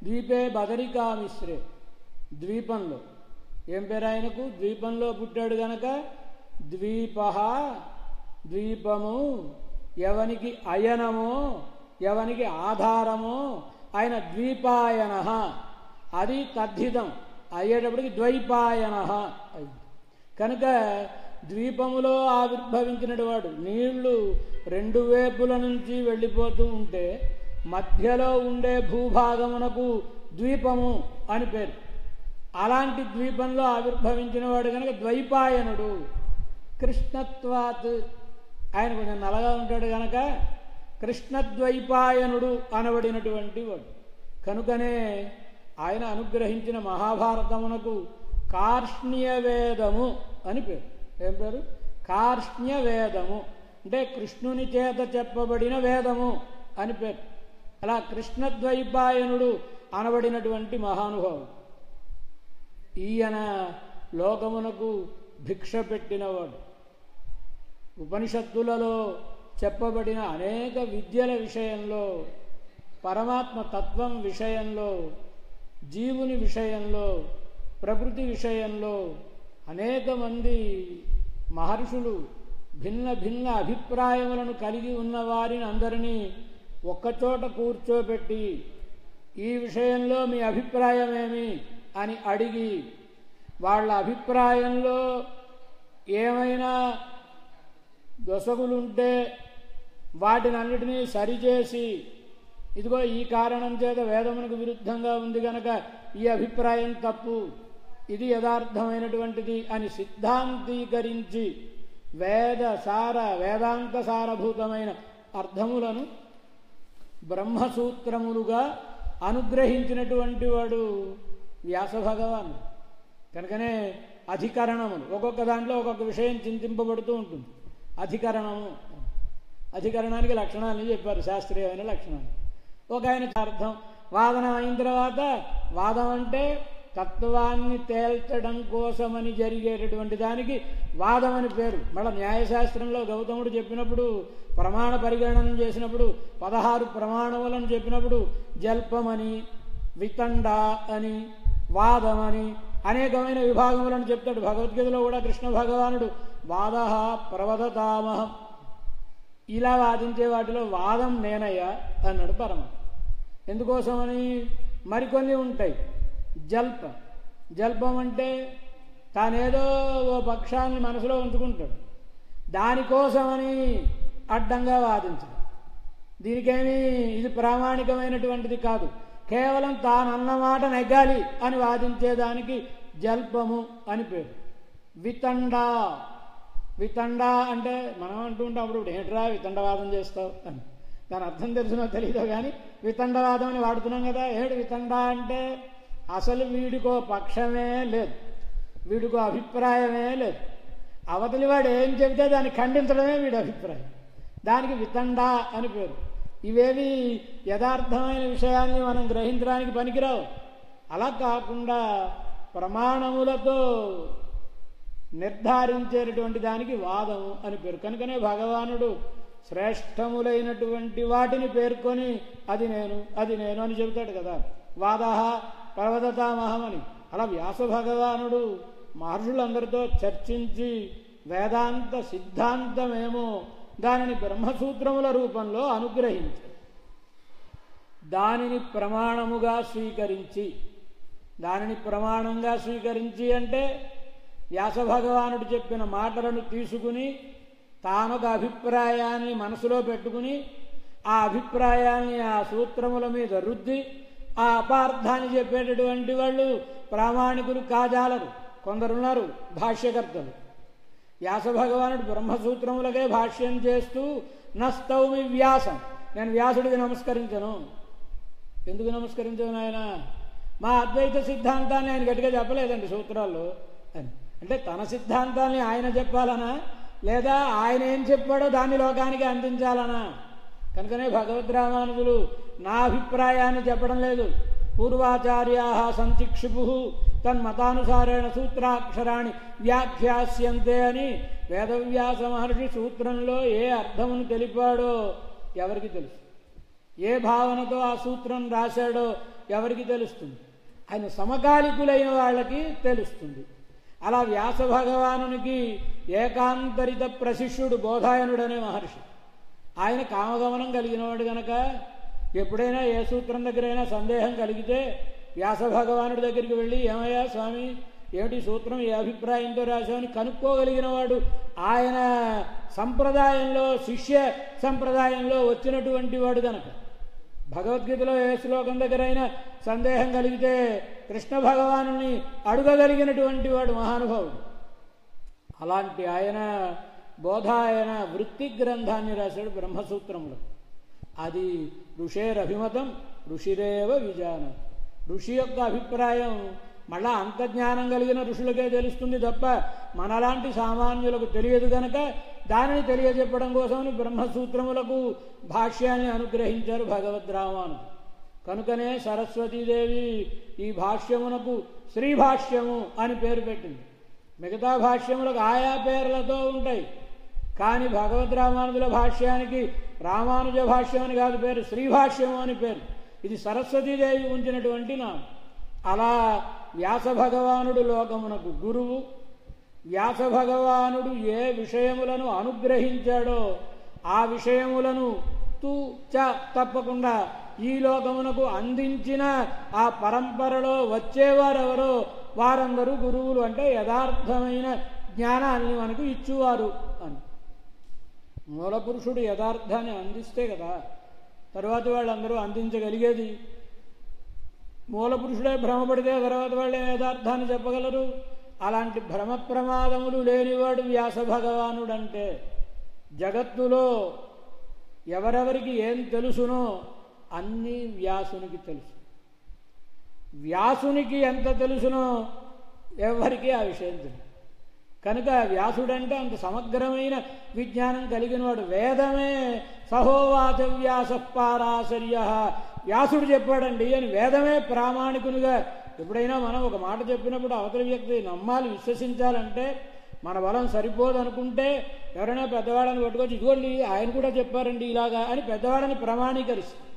ద్వీపే బదరికామిశ్రే, ద్వీపంలో. ఏం పేరు ఆయనకు? ద్వీపంలో పుట్టాడు గనక ద్వీప, ద్వీపము, ఎవనికి అయనమో, ఎవనికి ఆధారమో ఆయన ద్వీపాయన. అది తద్ధితం అయ్యేటప్పటికి ద్వైపాయన అయింది. కనుక ద్వీపములో ఆవిర్భవించినటు వాడు. నీళ్లు రెండు వైపుల నుంచి వెళ్ళిపోతూ ఉంటే మధ్యలో ఉండే భూభాగమునకు ద్వీపము అని పేరు. అలాంటి ద్వీపంలో ఆవిర్భవించిన వాడు కనుక ద్వైపాయనుడు. కృష్ణత్వాత్, ఆయన కొంచెం నల్లగా ఉంటాడు కనుక కృష్ణద్వైపాయనుడు అనబడినటువంటి వాడు. కనుకనే ఆయన అనుగ్రహించిన మహాభారతమునకు కార్ష్ణ్యవేదము అని పేరు. ఏం పేరు? కార్ష్ణ్యవేదము అంటే కృష్ణుని చేత చెప్పబడిన వేదము అని పేరు. అలా కృష్ణద్వైపాయనుడు అనబడినటువంటి మహానుభావుడు. ఈయన లోకమునకు భిక్ష పెట్టినవాడు. ఉపనిషత్తులలో చెప్పబడిన అనేక విద్యల విషయంలో, పరమాత్మ తత్వం విషయంలో, జీవుని విషయంలో, ప్రకృతి విషయంలో అనేక మంది మహర్షులు భిన్న భిన్న అభిప్రాయములను కలిగి ఉన్న వారిని అందరినీ ఒక్కచోట కూర్చోబెట్టి ఈ విషయంలో మీ అభిప్రాయం ఏమి అని అడిగి వాళ్ళ అభిప్రాయంలో ఏమైనా దొసగులుంటే వాటిని అన్నిటినీ సరిచేసి, ఇదిగో ఈ కారణం చేత వేదమునకు విరుద్ధంగా ఉంది గనక ఈ అభిప్రాయం తప్పు, ఇది యథార్థమైనటువంటిది అని సిద్ధాంతీకరించి వేదాంత సారభూతమైన అర్థములను బ్రహ్మసూత్రములుగా అనుగ్రహించినటువంటి వాడు వ్యాస భగవాన్. కనుకనే అధికరణములు ఒక్కొక్క దాంట్లో ఒక్కొక్క విషయం చింతింపబడుతూ ఉంటుంది. అధికరణానికి లక్షణాలని చెప్పారు, శాస్త్రీయమైన లక్షణాలు. ఒక ఆయన అర్థం వాదనం అయిన తర్వాత, వాదం అంటే తత్వాన్ని తేల్చడం కోసమని జరిగేటటువంటి దానికి వాదం అని పేరు. మళ్ళీ న్యాయశాస్త్రంలో గౌతముడు చెప్పినప్పుడు, ప్రమాణ పరిగణన చేసినప్పుడు 16 ప్రమాణములను చెప్పినప్పుడు జల్పమని, వితండ అని, వాదమని అనేకమైన విభాగములను చెప్తాడు. భగవద్గీతలో కూడా కృష్ణ భగవానుడు వాద ప్రవదతామహం, ఇలా వాదించే వాటిలో వాదం నేనయ్యా అన్నాడు పరమ. ఎందుకోసమని మరికొన్ని ఉంటాయి. జల్పం అంటే తానేదో ఓ పక్షాన్ని మనసులో ఉంచుకుంటాడు, దానికోసమని అడ్డంగా వాదించడం. దీనికేమీ ఇది ప్రామాణికమైనటువంటిది కాదు, కేవలం తానన్నమాట నెగ్గాలి అని వాదించేదానికి జల్పము అని పేరు. వితండ అంటే మనం అంటూ ఉంటాం అప్పుడు, ఏంట్రా వితండవాదం చేస్తావు అని. దాని అర్థం తెలుసునో తెలీదో కానీ వితండవాదం అని వాడుతున్నాం కదా. ఏడు వితండ అంటే అసలు వీడికో పక్షమే లేదు, వీడికో అభిప్రాయమే లేదు. అవతలి వాడు ఏం చెబితే దాన్ని ఖండించడమే వీడి అభిప్రాయం, దానికి వితండ అని పేరు. ఇవేవి యథార్థమైన విషయాన్ని మనం గ్రహించడానికి పనికిరావు. అలా కాకుండా ప్రమాణములతో నిర్ధారించేటటువంటి దానికి వాదము అని పేరు. కనుకనే భగవానుడు శ్రేష్టములైనటువంటి వాటిని పేర్కొని అది నేను అని చెబుతాడు కదా. వాద ప్రవదతామహం అని. అలా వ్యాస భగవానుడు మహర్షులందరితో చర్చించి వేదాంత సిద్ధాంతమేమో దానిని బ్రహ్మసూత్రముల రూపంలో అనుగ్రహించాడు. దానిని ప్రమాణంగా స్వీకరించి అంటే వ్యాస భగవానుడు చెప్పిన మాటలను తీసుకుని తానొక అభిప్రాయాన్ని మనసులో పెట్టుకుని ఆ అభిప్రాయాన్ని ఆ సూత్రముల మీద రుద్ది ఆ అపార్థాన్ని చెప్పేటటువంటి వాళ్ళు ప్రామాణికులు కాజాలరు. కొందరున్నారు భాష్యకర్తలు. వ్యాస భగవానుడు బ్రహ్మసూత్రములకే భాష్యం చేస్తూ నస్తౌమి వ్యాసం, నేను వ్యాసుడికి నమస్కరించను. ఎందుకు నమస్కరించను ఆయన? మా అద్వైత సిద్ధాంతాన్ని ఆయన గట్టిగా చెప్పలేదండి సూత్రాల్లో అని. అంటే తన సిద్ధాంతాన్ని ఆయన చెప్పాలనా, లేదా ఆయన ఏం చెప్పాడో దాన్ని లోకానికి అందించాలనా? కనుకనే భగవద్రామానుజులు నా అభిప్రాయాన్ని చెప్పడం లేదు. పూర్వాచార్యా సంచిక్షిపు తన్మతానుసారేణ సూత్రాక్షరాన్ని వ్యాఖ్యాస్యంతే అని వేదవ్యాస మహర్షి సూత్రంలో ఏ అర్థమును తెలిపాడో ఎవరికి తెలుసు, ఏ భావనతో ఆ సూత్రం రాశాడో ఎవరికి తెలుస్తుంది? ఆయన సమకాలికులైన వాళ్ళకి తెలుస్తుంది. అలా వ్యాస భగవానునికి ఏకాంతరిత ప్రశిష్యుడు బోధాయనుడనే మహర్షి. ఆయన కామగమనం కలిగినవాడు గనక ఎప్పుడైనా ఏ సూత్రం దగ్గరైనా సందేహం కలిగితే వ్యాస భగవానుడి దగ్గరికి వెళ్ళి, ఏమయ్యా స్వామి ఏమిటి సూత్రం ఏ అభిప్రాయంతో రాశామని కనుక్కోగలిగిన వాడు ఆయన సంప్రదాయంలో, శిష్య సంప్రదాయంలో వచ్చినటువంటి వాడు కనుక. భగవద్గీతలో ఏ శ్లోకం దగ్గరైనా సందేహం కలిగితే కృష్ణ భగవానుని అడగగలిగినటువంటి వాడు మహానుభావుడు. అలాంటి ఆయన బోధాయన వృత్తి గ్రంథాన్ని రాశాడు బ్రహ్మసూత్రములు. అది ఋషేరభిమతం ఋషిరేవ విజాన. ఋషి యొక్క అభిప్రాయం మళ్ళా అంతజ్ఞానం కలిగిన ఋషులకే తెలుస్తుంది తప్ప మనలాంటి సామాన్యులకు తెలియదు గనక దానిని తెలియజెప్పడం కోసమని బ్రహ్మసూత్రములకు భాష్యాన్ని అనుగ్రహించారు భగవద్రామానుడు. కనుకనే సరస్వతీదేవి ఈ భాష్యమునకు శ్రీభాష్యము అని పేరు పెట్టింది. మిగతా భాష్యములకు ఆయా పేర్లతో ఉంటాయి, కానీ భగవద్రామానుజుల భాష్యానికి రామానుజ భాష్యం అని కాదు పేరు, శ్రీభాష్యము అని పేరు. ఇది సరస్వతీదేవి ఉంచినటువంటి నామం. అలా వ్యాస భగవానుడు లోకమునకు గురువు. వ్యాస భగవానుడు ఏ విషయములను అనుగ్రహించాడో ఆ విషయములను తూ చ తప్పకుండా ఈ లోకమునకు అందించిన ఆ పరంపరలో వచ్చేవారెవరో వారందరూ గురువులు. అంటే యథార్థమైన జ్ఞానాన్ని మనకు ఇచ్చువారు అని. మూలపురుషుడు యథార్థాన్ని అందిస్తే కదా తర్వాత వాళ్ళందరూ అందించగలిగేది. మూలపురుషుడే భ్రమపడితే తర్వాత వాళ్ళే యథార్థాన్ని చెప్పగలరు. అలాంటి భ్రమ ప్రమాదములు లేనివాడు వ్యాస భగవానుడంటే. జగత్తులో ఎవరెవరికి ఏం తెలుసునో అన్నీ వ్యాసునికి తెలుసు. వ్యాసునికి ఎంత తెలుసునో ఎవరికి ఆ విషయం తెలుసు. కనుక వ్యాసుడంటే అంత సమగ్రమైన విజ్ఞానం కలిగినవాడు. వేదమే సహోవాచ వ్యాస పారాశర్య, వ్యాసుడు చెప్పాడండి అని వేదమే ప్రామాణికునిగా. ఎప్పుడైనా మనం ఒక మాట చెప్పినప్పుడు అవతలి వ్యక్తి నమ్మాలి, విశ్వసించాలంటే మన బలం సరిపోదనుకుంటే ఎవరైనా పెద్దవాళ్ళని పట్టుకొచ్చి ఇదిగోండి ఆయన కూడా చెప్పారండి ఇలాగా అని పెద్దవాళ్ళని ప్రమాణీకరిస్తారు.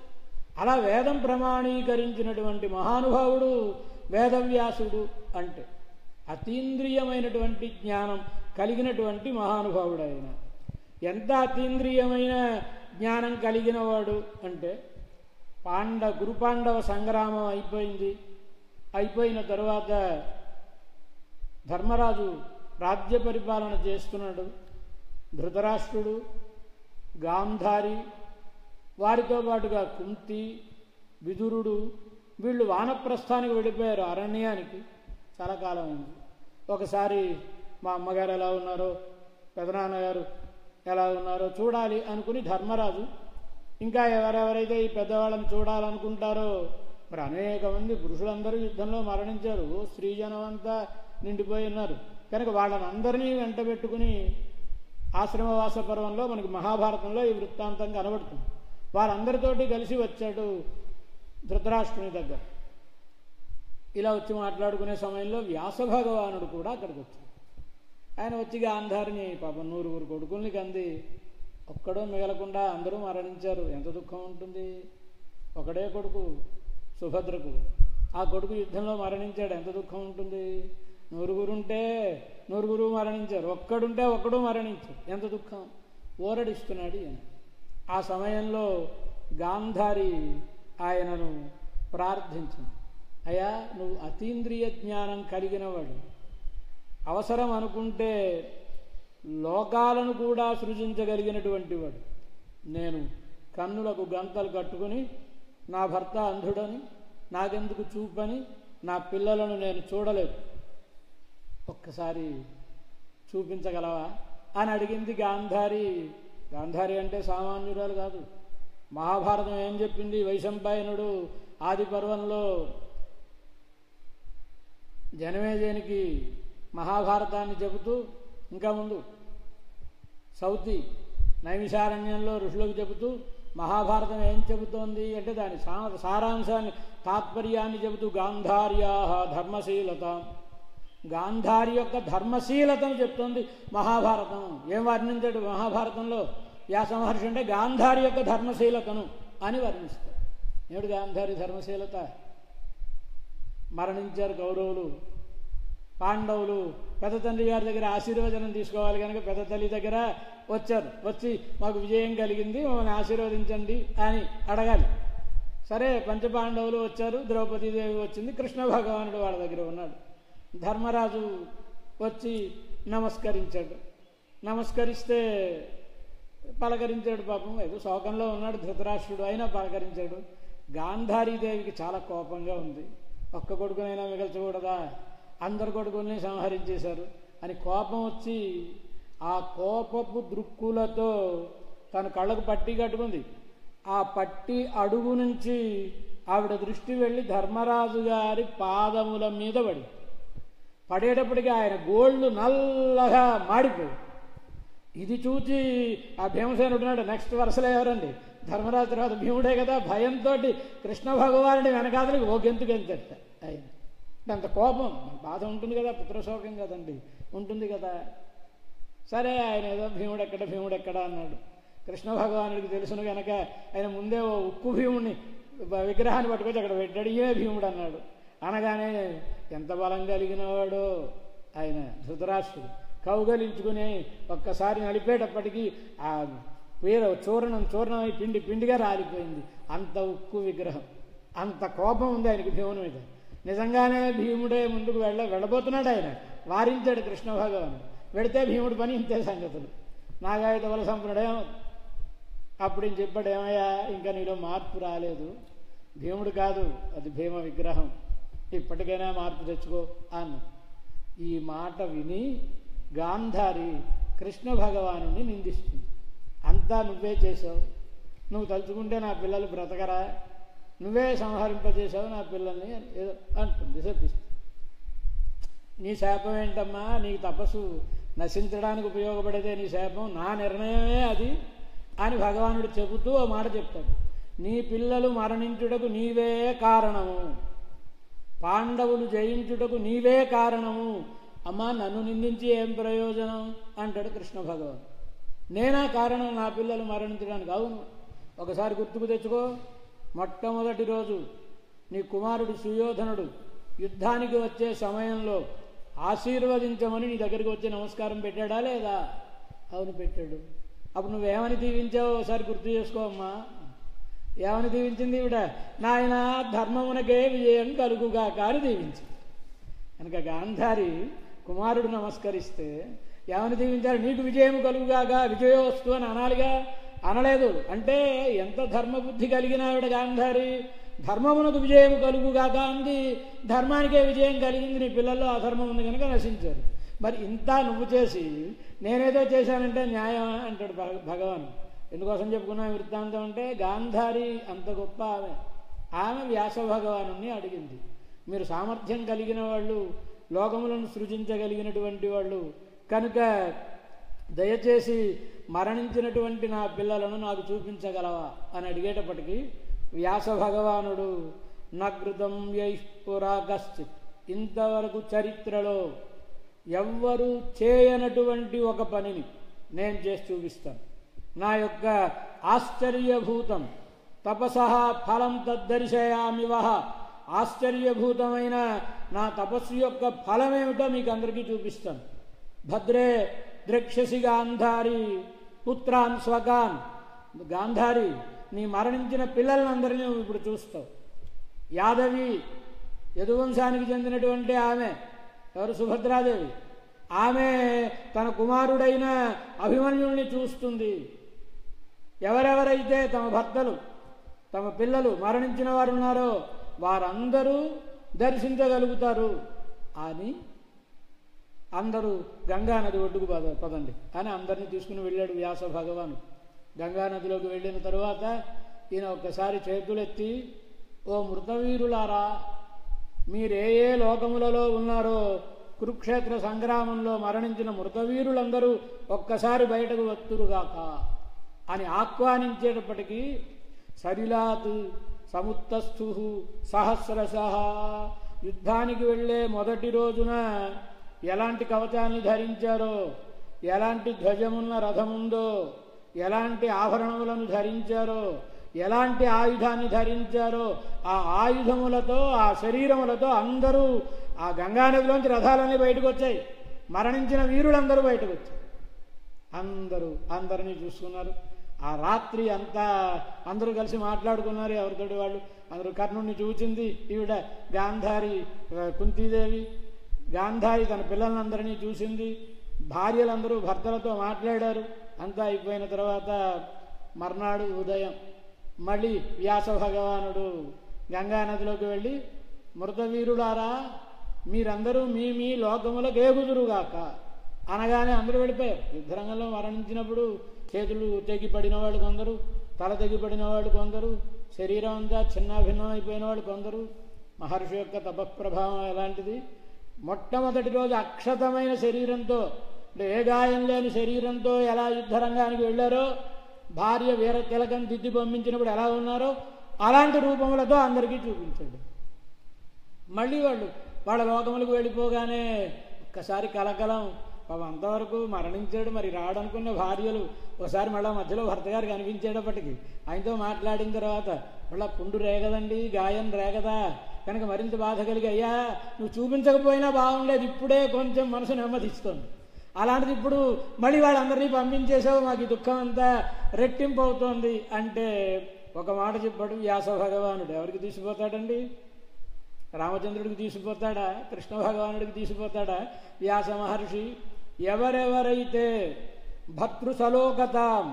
అలా వేదం ప్రమాణీకరించినటువంటి మహానుభావుడు వేదవ్యాసుడు. అంటే అతీంద్రియమైనటువంటి జ్ఞానం కలిగినటువంటి మహానుభావుడు ఆయన. ఎంత అతీంద్రియమైన జ్ఞానం కలిగిన వాడు అంటే గురుపాండవ సంగ్రామం అయిపోయింది. అయిపోయిన తరువాత ధర్మరాజు రాజ్య పరిపాలన చేస్తున్నాడు. ధృతరాష్ట్రుడు, గాంధారి, వారితో పాటుగా కుంతి, విదురుడు వీళ్ళు వానప్రస్థానికి వెళ్ళిపోయారు, అరణ్యానికి. చాలా కాలం అయింది. ఒకసారి మా అమ్మగారు ఎలా ఉన్నారో పెదనాన్నగారు ఎలా ఉన్నారో చూడాలి అనుకుని ధర్మరాజు ఇంకా ఎవరెవరైతే ఈ పెద్దవాళ్ళని చూడాలనుకుంటారో, మరి అనేక మంది పురుషులందరూ యుద్ధంలో మరణించారు, స్త్రీజనం అంతా నిండిపోయి ఉన్నారు. కనుక వాళ్ళని అందరినీ వెంట పెట్టుకుని ఆశ్రమవాస పర్వంలో మనకి మహాభారతంలో ఈ వృత్తాంతం కనబడుతుంది. వారందరితోటి కలిసి వచ్చాడు ధృతరాష్ట్రుని దగ్గర. ఇలా వచ్చి మాట్లాడుకునే సమయంలో వ్యాస భగవానుడు కూడా అక్కడికి వచ్చాడు. ఆయన వచ్చి గాంధారిని పాపం 100 కొడుకుల్ని కంది ఒక్కడో మిగలకుండా అందరూ మరణించారు. ఎంత దుఃఖం ఉంటుంది. ఒకడే కొడుకు సుభద్రకు, ఆ కొడుకు యుద్ధంలో మరణించాడు, ఎంత దుఃఖం ఉంటుంది. 100 ఉంటే 100 మరణించారు, ఒక్కడుంటే ఒక్కడు మరణించారు, ఎంత దుఃఖం. ఓరడిస్తున్నాడు ఈయన. ఆ సమయంలో గాంధారి ఆయనను ప్రార్థించింది, అయ్యా నువ్వు అతీంద్రియ జ్ఞానం కలిగినవాడు, అవసరం అనుకుంటే లోకాలను కూడా సృజించగలిగినటువంటి వాడు. నేను కన్నులకు గంతలు కట్టుకుని నా భర్త అంధుడని, నాకెందుకు చూపని, నా పిల్లలను నేను చూడలేదు, ఒక్కసారి చూపించగలవా అని అడిగింది గాంధారి. గాంధారి అంటే సామాన్యురాలు కాదు. మహాభారతం ఏం చెప్పింది? వైశంపాయనుడు ఆది పర్వంలో జనమేజయునికి మహాభారతాన్ని చెబుతూ, ఇంకా ముందు సౌతి నైమిషారణ్యంలో ఋషులకు చెబుతూ మహాభారతం ఏం చెబుతోంది అంటే దాని సారాంశాన్ని, తాత్పర్యాన్ని చెబుతూ గాంధార్యా ధర్మశీలత, గాంధారి యొక్క ధర్మశీలతను చెప్తోంది మహాభారతం. ఏం వర్ణించాడు మహాభారతంలో వ్యాస మహర్షి అంటే గాంధారి యొక్క ధర్మశీలతను అని వర్ణిస్తాడు. ఏమిటి గాంధారి ధర్మశీలత? మరణించారు కౌరవులు, పాండవులు పెద్ద తండ్రి గారి దగ్గర ఆశీర్వచనం తీసుకోవాలి కనుక పెద్ద తల్లి దగ్గర వచ్చారు. వచ్చి మాకు విజయం కలిగింది, మమ్మల్ని ఆశీర్వదించండి అని అడగాలి. సరే పంచపాండవులు వచ్చారు, ద్రౌపదీదేవి వచ్చింది, కృష్ణ భగవానుడు వాళ్ళ దగ్గర ఉన్నాడు. ధర్మరాజు వచ్చి నమస్కరించాడు. నమస్కరిస్తే పలకరించాడు. పాపం ఏదో శోకంలో ఉన్నాడు ధృతరాష్ట్రుడు, అయినా పలకరించాడు. గాంధారీదేవికి చాలా కోపంగా ఉంది. ఒక్క కొడుకునైనా మిగల్చకూడదా, అందరు కొడుకుల్ని సంహరించేశారు అని కోపం వచ్చి ఆ కోపపు దృక్కులతో తన కళ్ళకు పట్టి కట్టుకుంది. ఆ పట్టి అడుగు నుంచి ఆవిడ దృష్టి వెళ్ళి ధర్మరాజు గారి పాదముల మీద పడేటప్పటికీ ఆయన గోళ్ళు నల్లగా మాడిపోయి. ఇది చూచి ఆ భీమసేనుడు ఉన్నాడు, నెక్స్ట్ వరుసలో ఎవరండి, ధర్మరాజు తర్వాత భీముడే కదా, భయంతో కృష్ణ భగవానుడి వెనకాదలకు ఓ గెంతు గెంతట ఆయన. అంత కోపం, బాధ ఉంటుంది కదా, పుత్రశోకం కదండి, ఉంటుంది కదా. సరే ఆయన ఏదో భీముడెక్కడ అన్నాడు. కృష్ణ భగవానుడికి తెలుసును కనుక ఆయన ముందే ఓ ఉక్కు భీముడిని విగ్రహాన్ని పట్టుకొచ్చి అక్కడ పెట్టాడు. ఏ భీముడు అన్నాడు. అనగానే ఎంత బలం కలిగినవాడో ఆయన ధృతరాష్ట్రుడు. కౌగలించుకుని ఒక్కసారి నలిపేటప్పటికీ ఆ చూర్ణమై పిండిగా రాలిపోయింది. అంత ఉక్కు విగ్రహం, అంత కోపం ఉంది ఆయనకి భీముని మీద. నిజంగానే భీముడే ముందుకు వెళ్ళబోతున్నాడు. ఆయన వారించాడు కృష్ణ భగవానుడు. వెడితే భీముడి పని ఇంతే సంగతులు. నాగాయుధ బల సంపన్నుడేమో. అప్పుడు ఈయన చెప్పాడు, ఏమయ్యా ఇంకా నీలో మార్పు రాలేదు, భీముడు కాదు అది భీమ విగ్రహం, ఇప్పటికైనా మార్పు తెచ్చుకో అన్న. ఈ మాట విని గాంధారి కృష్ణ భగవాను నిందిస్తుంది. అంతా నువ్వే చేసావు, నువ్వు తలుచుకుంటే నా పిల్లలు బ్రతకరా, నువ్వే సంహరింపజేశావు నా పిల్లల్ని ఏదో అంటుంది, శపిస్తుంది. నీ శాపం ఏంటమ్మా, నీకు తపస్సు నశించడానికి ఉపయోగపడేదే నీ శాపం, నా నిర్ణయమే అది అని భగవానుడు చెబుతూ ఓ మాట చెప్తాడు. నీ పిల్లలు మరణించుటకు నీవే కారణము, పాండవులు జయించుటకు నీవే కారణము, అమ్మా నన్ను నిందించి ఏం ప్రయోజనం అంటాడు కృష్ణ భగవాన్. నేనా కారణం నా పిల్లలు మరణించడానికి? అవును, ఒకసారి గుర్తుకు తెచ్చుకో. మొట్టమొదటి రోజు నీ కుమారుడు సుయోధనుడు యుద్ధానికి వచ్చే సమయంలో ఆశీర్వదించమని నీ దగ్గరికి వచ్చి నమస్కారం పెట్టాడా లేదా? అవును, పెట్టాడు. అప్పుడు నువ్వేమని దీవించావో ఒకసారి గుర్తు చేసుకో అమ్మా. ఏమని దీవించింది ఈవిడ? నాయన ధర్మమునకే విజయం కలుగుగాక అని దీవించింది. కనుక గాంధారి కుమారుడు నమస్కరిస్తే ఏమని దీవించారు? నీకు విజయం కలుగుగాక, విజయోస్తు అని అనాలిగా, అనలేదు. అంటే ఎంత ధర్మబుద్ధి కలిగిన ఆవిడ గాంధారి. ధర్మమునకు విజయం కలుగుగాక అంది, ధర్మానికే విజయం కలిగింది. నీ పిల్లల్లో అధర్మం ఉంది కనుక నశించారు. మరి ఇంత నువ్వు చేసి నేనేదో చేశానంటే న్యాయం అంటాడు భగవాన్. ఎందుకోసం చెప్పుకున్నా వృత్తాంతం అంటే గాంధారి అంత గొప్ప ఆమె వ్యాస భగవాను అడిగింది, మీరు సామర్థ్యం కలిగిన వాళ్ళు, లోకములను సృజించగలిగినటువంటి వాళ్ళు కనుక దయచేసి మరణించినటువంటి నా పిల్లలను నాకు చూపించగలవా అని అడిగేటప్పటికీ వ్యాస భగవానుడు నగృతం యైఃపురా కశ్చిత్, ఇంతవరకు చరిత్రలో ఎవ్వరూ చేయనటువంటి ఒక పనిని నేను చేసి చూపిస్తాను. నా యొక్క ఆశ్చర్యభూతం తపసః ఫలం తద్దర్శయామివః, ఆశ్చర్యభూతమైన నా తపస్సు యొక్క ఫలమేమిటో మీకు అందరికీ చూపిస్తాను. భద్రే ద్రక్ష్యసి గాంధారి పుత్రాన్ స్వకాన్, గాంధారి నీ మరణించిన పిల్లలందరినీ నువ్వు ఇప్పుడు చూస్తావు. యాదవి యదువంశానికి చెందినటువంటి ఆమె ఎవరు? సుభద్రాదేవి. ఆమె తన కుమారుడైన అభిమన్యుల్ని చూస్తుంది. ఎవరెవరైతే తమ భర్తలు తమ పిల్లలు మరణించిన వారు ఉన్నారో వారందరూ దర్శించగలుగుతారు అని అందరూ గంగానది ఒడ్డుకు పదండి అని అందరినీ తీసుకుని వెళ్ళాడు వ్యాస భగవాను. గంగానదిలోకి వెళ్ళిన తరువాత ఈయన ఒక్కసారి చేతులెత్తి, ఓ మృతవీరులారా, మీరే ఏ లోకములలో ఉన్నారో కురుక్షేత్ర సంగ్రామంలో మరణించిన మృతవీరులందరూ ఒక్కసారి బయటకు వత్తురుగాక అని ఆహ్వానించేటప్పటికీ సరిలాత్ సముత్తస్థు సహస్రశః, యుద్ధానికి వెళ్ళే మొదటి రోజున ఎలాంటి కవచాన్ని ధరించారో, ఎలాంటి ధ్వజమున్న రథముందో, ఎలాంటి ఆభరణములను ధరించారో, ఎలాంటి ఆయుధాన్ని ధరించారో ఆ ఆయుధములతో ఆ శరీరములతో అందరూ ఆ గంగానదిలోంచి రథాలన్నీ బయటకు వచ్చాయి. మరణించిన వీరులందరూ బయటకు వచ్చారు. అందరినీ చూసుకున్నారు. ఆ రాత్రి అంతా అందరూ కలిసి మాట్లాడుకున్నారు. ఎవరితోటి వాళ్ళు అందరూ. కర్ణుడిని చూచింది ఈవిడ గాంధారి కుంతీదేవి. గాంధారి తన పిల్లలందరినీ చూసింది, భార్యలందరూ భర్తలతో మాట్లాడారు. అంతా అయిపోయిన తర్వాత మర్నాడు ఉదయం మళ్ళీ వ్యాస భగవానుడు గంగానదిలోకి వెళ్ళి, మృతవీరులారా మీరందరూ మీ మీ లోకములకు ఏగుదురుగాక అనగానే అందరూ వెళ్ళిపోయారు. యుద్ధరంగంలో మరణించినప్పుడు చేతులు తెగిపడిన వాళ్ళు కొందరు, తల తెగిపడిన వాళ్ళు కొందరు, శరీరం అంతా చిన్నాభిన్నం అయిపోయిన వాళ్ళు కొందరు. మహర్షి యొక్క తపఃప్రభావం ఎలాంటిది! మొట్టమొదటి రోజు అక్షతమైన శరీరంతో, అంటే ఏ గాయం లేని శరీరంతో ఎలా యుద్ధరంగానికి వెళ్ళారో, భార్య వీర తిలకం దిద్ది పంపించినప్పుడు ఎలా ఉన్నారో అలాంటి రూపములతో అందరికీ చూపించాడు. మళ్ళీ వాళ్ళ లోకములకు వెళ్ళిపోగానే ఒక్కసారి కలకలం. అంతవరకు మరణించాడు, మరి రాడనుకున్న భార్యలు ఒకసారి మళ్ళీ మధ్యలో భర్త గారు కనిపించేటప్పటికి ఆయనతో మాట్లాడిన తర్వాత మళ్ళీ పుండు రేగదండి, గాయం రేగదా, కనుక మరింత బాధ కలిగి, అయ్యా నువ్వు చూపించకపోయినా బాగుండేది, ఇప్పుడే కొంచెం మనసు నెమ్మదిస్తుంది. అలాంటిది ఇప్పుడు మళ్ళీ వాళ్ళందరినీ పంపించేసావు, మాకు ఈ దుఃఖం అంతా రెట్టింపు అవుతోంది అంటే ఒక మాట చెప్పాడు వ్యాస భగవానుడు. ఎవరికి తీసిపోతాడండి? రామచంద్రుడికి తీసిపోతాడా? కృష్ణ భగవానుడికి తీసిపోతాడా? వ్యాస మహర్షి ఎవరెవరైతే భర్తృసలోకతాం,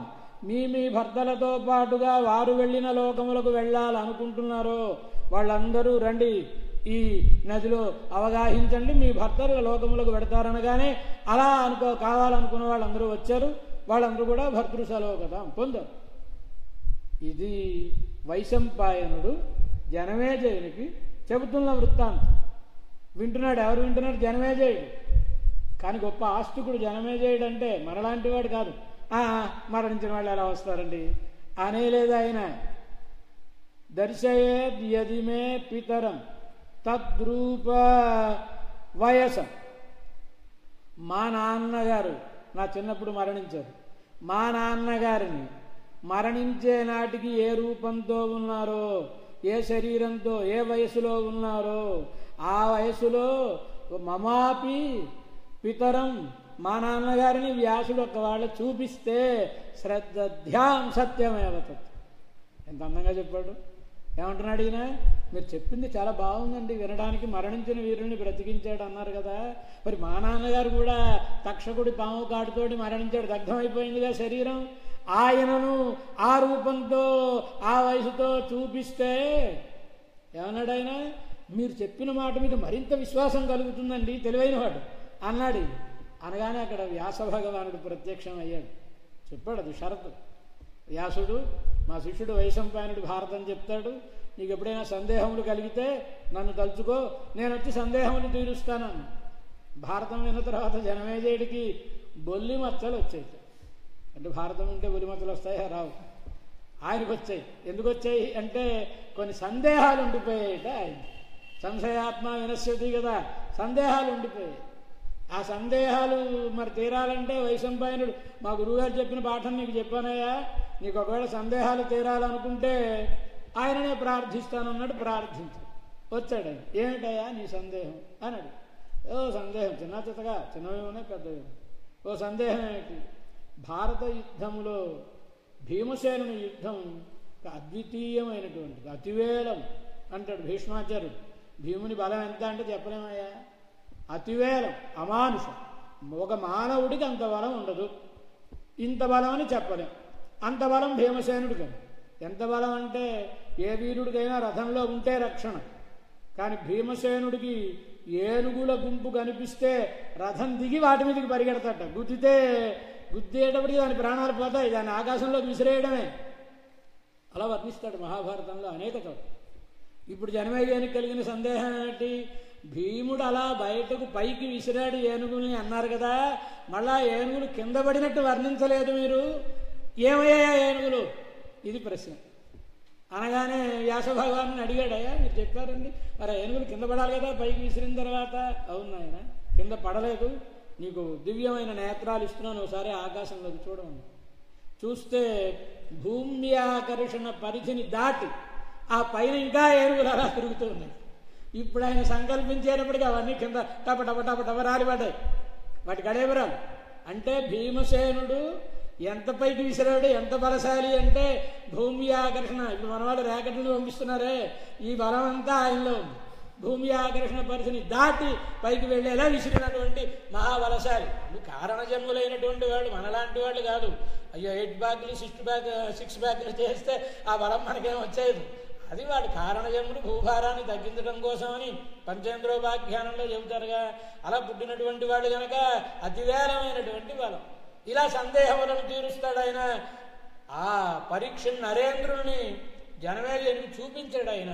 మీ భర్తలతో పాటుగా వారు వెళ్ళిన లోకములకు వెళ్ళాలనుకుంటున్నారో వాళ్ళందరూ రండి, ఈ నదిలో అవగాహించండి, మీ భర్తల లోకములకు పెడతారనగానే అలా కావాలనుకున్న వాళ్ళందరూ వచ్చారు. వాళ్ళందరూ కూడా భర్తృసలోకతాం పొందారు. ఇది వైశంపాయనుడు జనమేజయునికి చెబుతున్న వృత్తాంతం. వింటున్నాడు. ఎవరు వింటున్నాడు? జనమేజయుడు. కానీ గొప్ప ఆస్తికుడు జనమేజయుడు అంటే మనలాంటి వాడు కాదు. మరణించిన వాళ్ళు ఎలా వస్తారండి అనేలేదు ఆయన. దర్శయేద్ యదిమే పితరం తద్రూప వయసం. మా నాన్నగారు నా చిన్నప్పుడు మరణించారు. మా నాన్నగారిని మరణించే నాటికి ఏ రూపంతో ఉన్నారో, ఏ శరీరంతో, ఏ వయసులో ఉన్నారో ఆ వయసులో మమాపి పితరం, మా నాన్నగారిని వ్యాసుడు ఒకవాళ్ళు చూపిస్తే శ్రద్ధాం సత్యమేవతత్. ఎంత అందంగా చెప్పాడు. ఏమంటున్నాడు ఈయన? మీరు చెప్పింది చాలా బాగుందండి వినడానికి, మరణించిన వీరుని బ్రతికించాడు అన్నారు కదా, మరి మా నాన్నగారు కూడా తక్షకుడి పాము కాటుతోటి మరణించాడు, దగ్ధమైపోయిందిగా శరీరం, ఆయనను ఆ రూపంతో ఆ వయసుతో చూపిస్తే ఏమన్నాడు ఆయన? మీరు చెప్పిన మాట మీద మరింత విశ్వాసం కలుగుతుందండి, తెలివైనవాడు అన్నాడు. అనగానే అక్కడ వ్యాస భగవానుడు ప్రత్యక్షం అయ్యాడు. చెప్పాడు అది షరతు. వ్యాసుడు మా శిష్యుడు వైశంపాయనుడు భారతం చెప్తాడు, నీకు ఎప్పుడైనా సందేహములు కలిగితే నన్ను తలుచుకో, నేను వచ్చి సందేహములు తీరుస్తాను. భారతం విన్న తర్వాత జనమేజయుడికి బొల్లి మచ్చలు వచ్చాయి. అంటే భారతం ఉంటే బొల్లి మచ్చలు వస్తాయా? రావు. ఆయనకు వచ్చాయి. ఎందుకు వచ్చాయి అంటే కొన్ని సందేహాలు ఉండిపోయాయిట. ఆయన సంశయాత్మ వినశ్యతి కదా, సందేహాలు ఉండిపోయాయి. ఆ సందేహాలు మరి తీరాలంటే వైశంపాయనుడు మా గురువుగారు చెప్పిన పాఠం నీకు చెప్పానయ్యా, నీకు ఒకవేళ సందేహాలు తీరాలనుకుంటే ఆయననే ప్రార్థిస్తానన్నాడు. ప్రార్థించాడు. వచ్చాడు ఆయన. ఏమిటయ్యా నీ సందేహం అన్నాడు. సందేహం చిన్నగా, చిన్నవేమోనే పెద్దవి. సందేహం ఏమిటి? భారత యుద్ధంలో భీమసేనుని యుద్ధం అద్వితీయమైనటువంటిది, అతివేలం అంటాడు భీష్మాచార్యుడు. భీముని బలం ఎంత అంటే చెప్పలేమయ్యా, అతివేలం, అమానుషం. ఒక మానవుడికి అంత బలం ఉండదు. ఇంత బలం అని చెప్పలేం. అంత బలం భీమసేనుడికి. ఎంత బలం అంటే ఏ వీరుడికైనా రథంలో ఉంటే రక్షణ, కానీ భీమసేనుడికి ఏనుగుల గుంపు కనిపిస్తే రథం దిగి వాటి మీదకి పరిగెడతాట. గుద్దేటప్పటికి దాని ప్రాణాలు పోతాయి, దాన్ని ఆకాశంలోకి విసిరేయడమే. అలా వర్ణిస్తాడు మహాభారతంలో అనేక చోట్ల. ఇప్పుడు జనమేజయునికి కలిగిన సందేహం ఏంటి? భీముడు అలా బయటకు పైకి విసిరాడు ఏనుగుల్ని అన్నారు కదా, మళ్ళా ఏనుగులు కింద పడినట్టు వర్ణించలేదు మీరు, ఏమయ్యా ఏనుగులు? ఇది ప్రశ్న. అనగానే వ్యాస భగవాన్ని అడిగాడయ్యా, మీరు చెప్పారండి, మరి ఏనుగులు కింద పడాలి కదా పైకి విసిరిన తర్వాత. అవును ఆయన, కింద పడలేదు, నీకు దివ్యమైన నేత్రాలు ఇస్తున్నాను, ఒకసారి ఆకాశంలోకి చూడమని. చూస్తే భూమి ఆకర్షణ పరిధిని దాటి ఆ పైన ఇంకా ఏనుగులు అలా తిరుగుతూ ఉన్నాయి. ఇప్పుడు ఆయన సంకల్పించేటప్పటికి అవన్నీ కింద టప టప టప టప రాలిపడ్డాయి. వాటి గడేబరాలు. అంటే భీమసేనుడు ఎంత పైకి విసిరాడు, ఎంత బలశాలి అంటే భూమి ఆకర్షణ. ఇప్పుడు మన వాళ్ళు ర్యాకెట్లను పంపిస్తున్నారే, ఈ బలం అంతా ఆయనలో ఉంది. భూమి ఆకర్షణ పరిధిని దాటి పైకి వెళ్ళేలా విసిరినటువంటి మహాబలశాలి. కారణజన్ములైనటువంటి వాళ్ళు మనలాంటి వాళ్ళు కాదు. అయ్యో 8 బ్యాగులు 6 బ్యాగులు చేస్తే ఆ బలం మనకేం వచ్చేది. అది వాడు కారణజన్ముడు భూభారాన్ని తగ్గించడం కోసమని పంచేంద్రోపాఖ్యానంలో చెబుతారుగా. అలా పుట్టినటువంటి వాడు కనుక అతివేలమైనటువంటి బలం. ఇలా సందేహములను తీరుస్తాడు ఆయన. ఆ పరీక్ష నరేంద్రుణ్ణి జనమేజయునికి చూపించాడు ఆయన.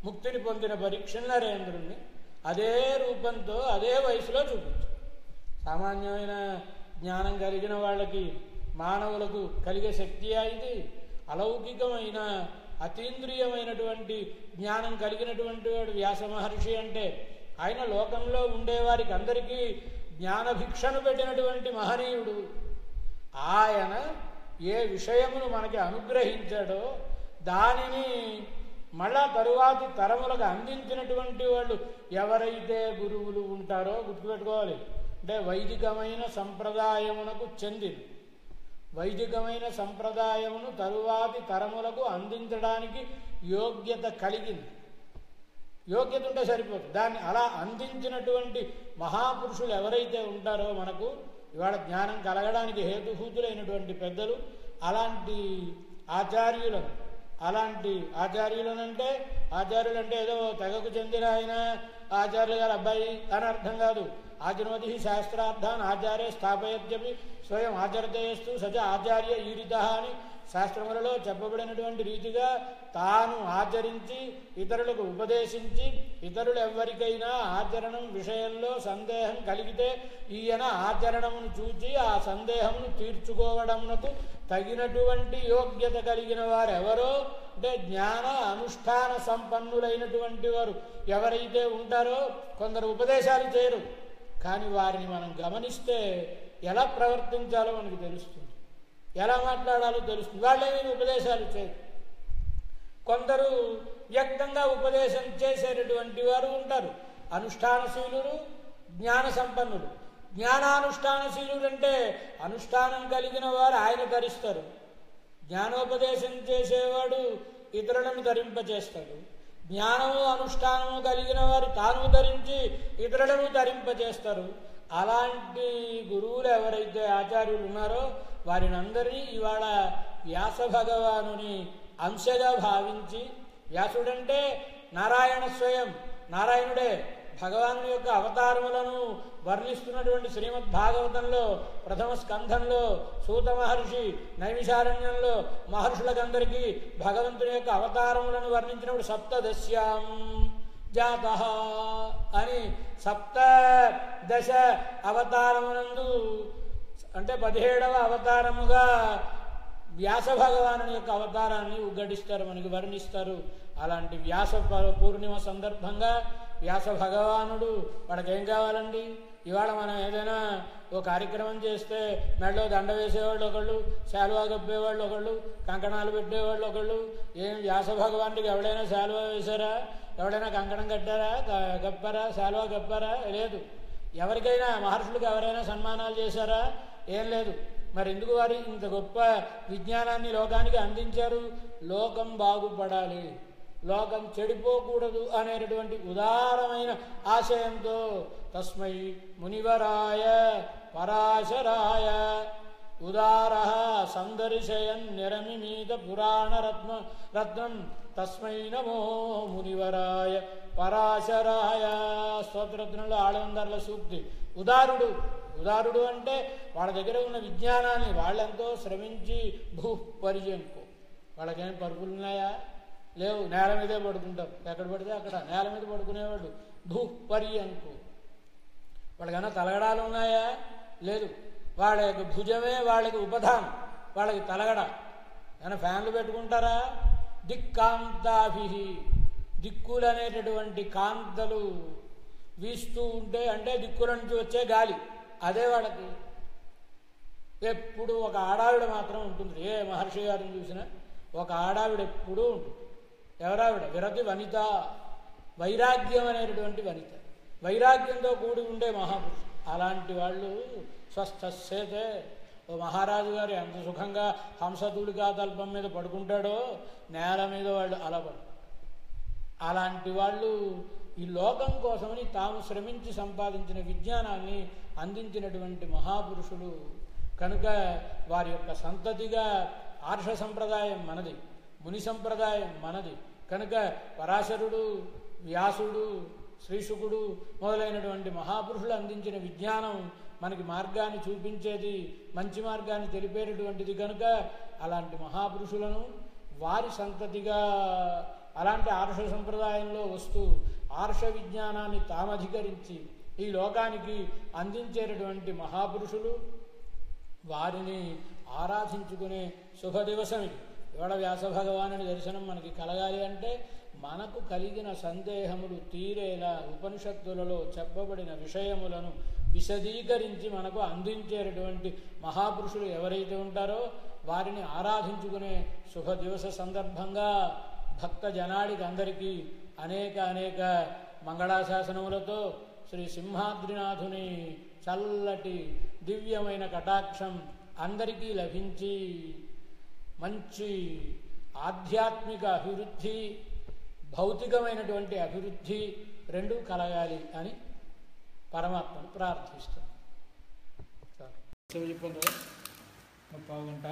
ముక్తిని పొందిన పరీక్ష నరేంద్రుణ్ణి అదే రూపంతో అదే వయసులో చూపించాడు. సామాన్యమైన జ్ఞానం కలిగిన వాళ్ళకి మానవులకు కలిగే శక్తి ఇది. అలౌకికమైన అతీంద్రియమైనటువంటి జ్ఞానం కలిగినటువంటి వాడు వ్యాస మహర్షి అంటే. ఆయన లోకంలో ఉండేవారికి అందరికీ జ్ఞానభిక్షను పెట్టినటువంటి మహనీయుడు. ఆయన ఏ విషయమును మనకి అనుగ్రహించాడో దానిని మళ్ళా తరువాతి తరములకు అందించినటువంటి వాళ్ళు ఎవరైతే గురువులు ఉంటారో గుర్తుపెట్టుకోవాలి. అంటే వైదికమైన సంప్రదాయమునకు చెందిన వైదికమైన సంప్రదాయమును తరువాతి తరములకు అందించడానికి యోగ్యత కలిగింది. యోగ్యత ఉంటే సరిపోతుంది. దాన్ని అలా అందించినటువంటి మహాపురుషులు ఎవరైతే ఉంటారో మనకు ఇవాళ జ్ఞానం కలగడానికి హేతుభూతులైనటువంటి పెద్దలు, అలాంటి ఆచార్యులనంటే ఆచార్యులంటే ఏదో తెగకు చెందిన ఆయన ఆచార్యులు గారు అబ్బాయి అని అర్థం కాదు. ఆచర్మతి శాస్త్రార్థాన్ ఆచార్య స్థాపయత్యపి స్వయం ఆచరతేస్తూ సజ ఆచార్య ఈరిత అని శాస్త్రములలో చెప్పబడినటువంటి రీతిగా తాను ఆచరించి ఇతరులకు ఉపదేశించి, ఇతరులు ఎవరికైనా ఆచరణం విషయంలో సందేహం కలిగితే ఈయన ఆచరణమును చూచి ఆ సందేహమును తీర్చుకోవడమునకు తగినటువంటి యోగ్యత కలిగిన వారెవరో అంటే జ్ఞాన అనుష్ఠాన సంపన్నులైనటువంటి వారు ఎవరైతే ఉంటారో కొందరు ఉపదేశాలు చేయరు, కానీ వారిని మనం గమనిస్తే ఎలా ప్రవర్తించాలో మనకు తెలుస్తుంది, ఎలా మాట్లాడాలో తెలుస్తుంది. వాళ్ళేమీ ఉపదేశాలు చేయరు. కొందరు వ్యక్తంగా ఉపదేశం చేసేటటువంటి వారు ఉంటారు. అనుష్ఠానశీలురు, జ్ఞాన సంపన్నులు. జ్ఞానానుష్ఠానశీలుడు అంటే అనుష్ఠానం కలిగిన వారు ఆయన ధరిస్తారు. జ్ఞానోపదేశం చేసేవాడు ఇతరులను ధరింపజేస్తాడు. జ్ఞానము అనుష్ఠానము కలిగిన వారు తాను ధరించి ఇతరులను ధరింపజేస్తారు. అలాంటి గురువులు ఎవరైతే ఆచార్యులు ఉన్నారో వారిని అందరినీ ఇవాళ వ్యాస భగవానుని అంశగా భావించి, వ్యాసుడంటే నారాయణ స్వయం, నారాయణుడే భగవాను యొక్క అవతారములను వర్ణిస్తున్నటువంటి శ్రీమద్ భాగవతంలో ప్రథమ స్కంధంలో సూత మహర్షి నైమిషారణ్యంలో మహర్షులకందరికీ భగవంతుని యొక్క అవతారములను వర్ణించినప్పుడు సప్తదశ్యాం జాత అని 17 అవతారమునందు అంటే 17వ అవతారముగా వ్యాస భగవాను యొక్క అవతారాన్ని ఉగ్గడిస్తారు, మనకి వర్ణిస్తారు. అలాంటి వ్యాస పూర్ణిమ సందర్భంగా వ్యాస భగవానుడు మనకేం కావాలండి? ఇవాళ మనం ఏదైనా ఓ కార్యక్రమం చేస్తే మెడలో దండ వేసేవాళ్ళు ఒకళ్ళు, శాలువా కప్పేవాళ్ళు ఒకళ్ళు, కంకణాలు పెట్టేవాళ్ళు ఒకళ్ళు. ఏం వ్యాస భగవానుడికి ఎవడైనా శాలువా వేశారా? ఎవడైనా కంకణం కట్టారా? కప్పారా? శాలువా కప్పారా? లేదు. ఎవరికైనా మహర్షులకు ఎవరైనా సన్మానాలు చేశారా? ఏం లేదు. మరి ఎందుకు వారు ఇంత గొప్ప విజ్ఞానాన్ని లోకానికి అందించారు? లోకం బాగుపడాలి, లోకం చెడిపోకూడదు అనేటటువంటి ఉదారమైన ఆశయంతో తస్మై మునివరాయ పరాశరాయ ఉదార సందర్శయన్ నిరమిమీత పురాణ రత్నం తస్మై నమో మునివరాయ పరాశరాయ. స్తోత్రరత్నంలో ఆళవందర్ల సూక్తి. ఉదారుడు అంటే వాళ్ళ దగ్గర ఉన్న విజ్ఞానాన్ని వాళ్ళెంతో శ్రమించి భూపరిజంకో. వాళ్ళకేం పరుపులు ఉన్నాయా? లేవు. నేల మీదే పడుకుంటారు. ఎక్కడ పడితే అక్కడ నేల మీద పడుకునేవాడు భూపర్యంకు. వాళ్ళకన్నా తలగడాలు ఉన్నాయా? లేదు. వాళ్ళ యొక్క భుజమే వాళ్ళకి ఉపధానం, వాళ్ళకి తలగడ. ఏమైనా ఫ్యాన్లు పెట్టుకుంటారా? దిక్కాంతాభి, దిక్కులు అనేటటువంటి కాంతలు వీస్తూ ఉంటే అంటే దిక్కుల నుంచి వచ్చే గాలి, అదే వాళ్ళకి. ఎప్పుడు ఒక ఆడావిడ మాత్రం ఉంటుంది. ఏ మహర్షి గారిని చూసినా ఒక ఆడావిడ ఎప్పుడూ ఉంటుంది. ఎవరావిడ? విరతి వనిత, వైరాగ్యం అనేటటువంటి వనిత, వైరాగ్యంతో కూడి ఉండే మహాపురుషుడు. అలాంటి వాళ్ళు స్వస్థసేతే. ఓ మహారాజు గారు ఎంత సుఖంగా హంసతూలికా తల్పం మీద పడుకుంటాడో నేల మీద వాళ్ళు అలా పడు. అలాంటి వాళ్ళు ఈ లోకం కోసమని తాము శ్రమించి సంపాదించిన విజ్ఞానాన్ని అందించినటువంటి మహాపురుషులు కనుక వారి యొక్క సంతతిగా ఆర్ష సంప్రదాయం మనది, ముని సంప్రదాయం మనది. కనుక పరాశరుడు, వ్యాసుడు, శ్రీశుకుడు మొదలైనటువంటి మహాపురుషులు అందించిన విజ్ఞానం మనకి మార్గాన్ని చూపించేది, మంచి మార్గాన్ని తెలిపేటటువంటిది. కనుక అలాంటి మహాపురుషులను వారి సంతతిగా అలాంటి ఆర్ష సంప్రదాయంలో వస్తూ ఆర్ష విజ్ఞానాన్ని తామధికరించి ఈ లోకానికి అందించేటటువంటి మహాపురుషులు, వారిని ఆరాధించుకునే శుభ దివసం ఇది. ఇవాళ వ్యాస భగవానుడి దర్శనం మనకి కలగాలి అంటే మనకు కలిగిన సందేహములు తీరేలా ఉపనిషత్తులలో చెప్పబడిన విషయములను విశదీకరించి మనకు అందించేటటువంటి మహాపురుషులు ఎవరైతే ఉంటారో వారిని ఆరాధించుకునే శుభ దివస సందర్భంగా భక్త జనాడికి అందరికీ అనేక మంగళాశాసనములతో శ్రీ సింహాద్రినాథుని చల్లటి దివ్యమైన కటాక్షం అందరికీ లభించి మంచి ఆధ్యాత్మిక అభివృద్ధి, భౌతికమైనటువంటి అభివృద్ధి రెండూ కలగాలి అని పరమాత్మను ప్రార్థిస్తాం. చెప్పండి, 1 పావు గంట.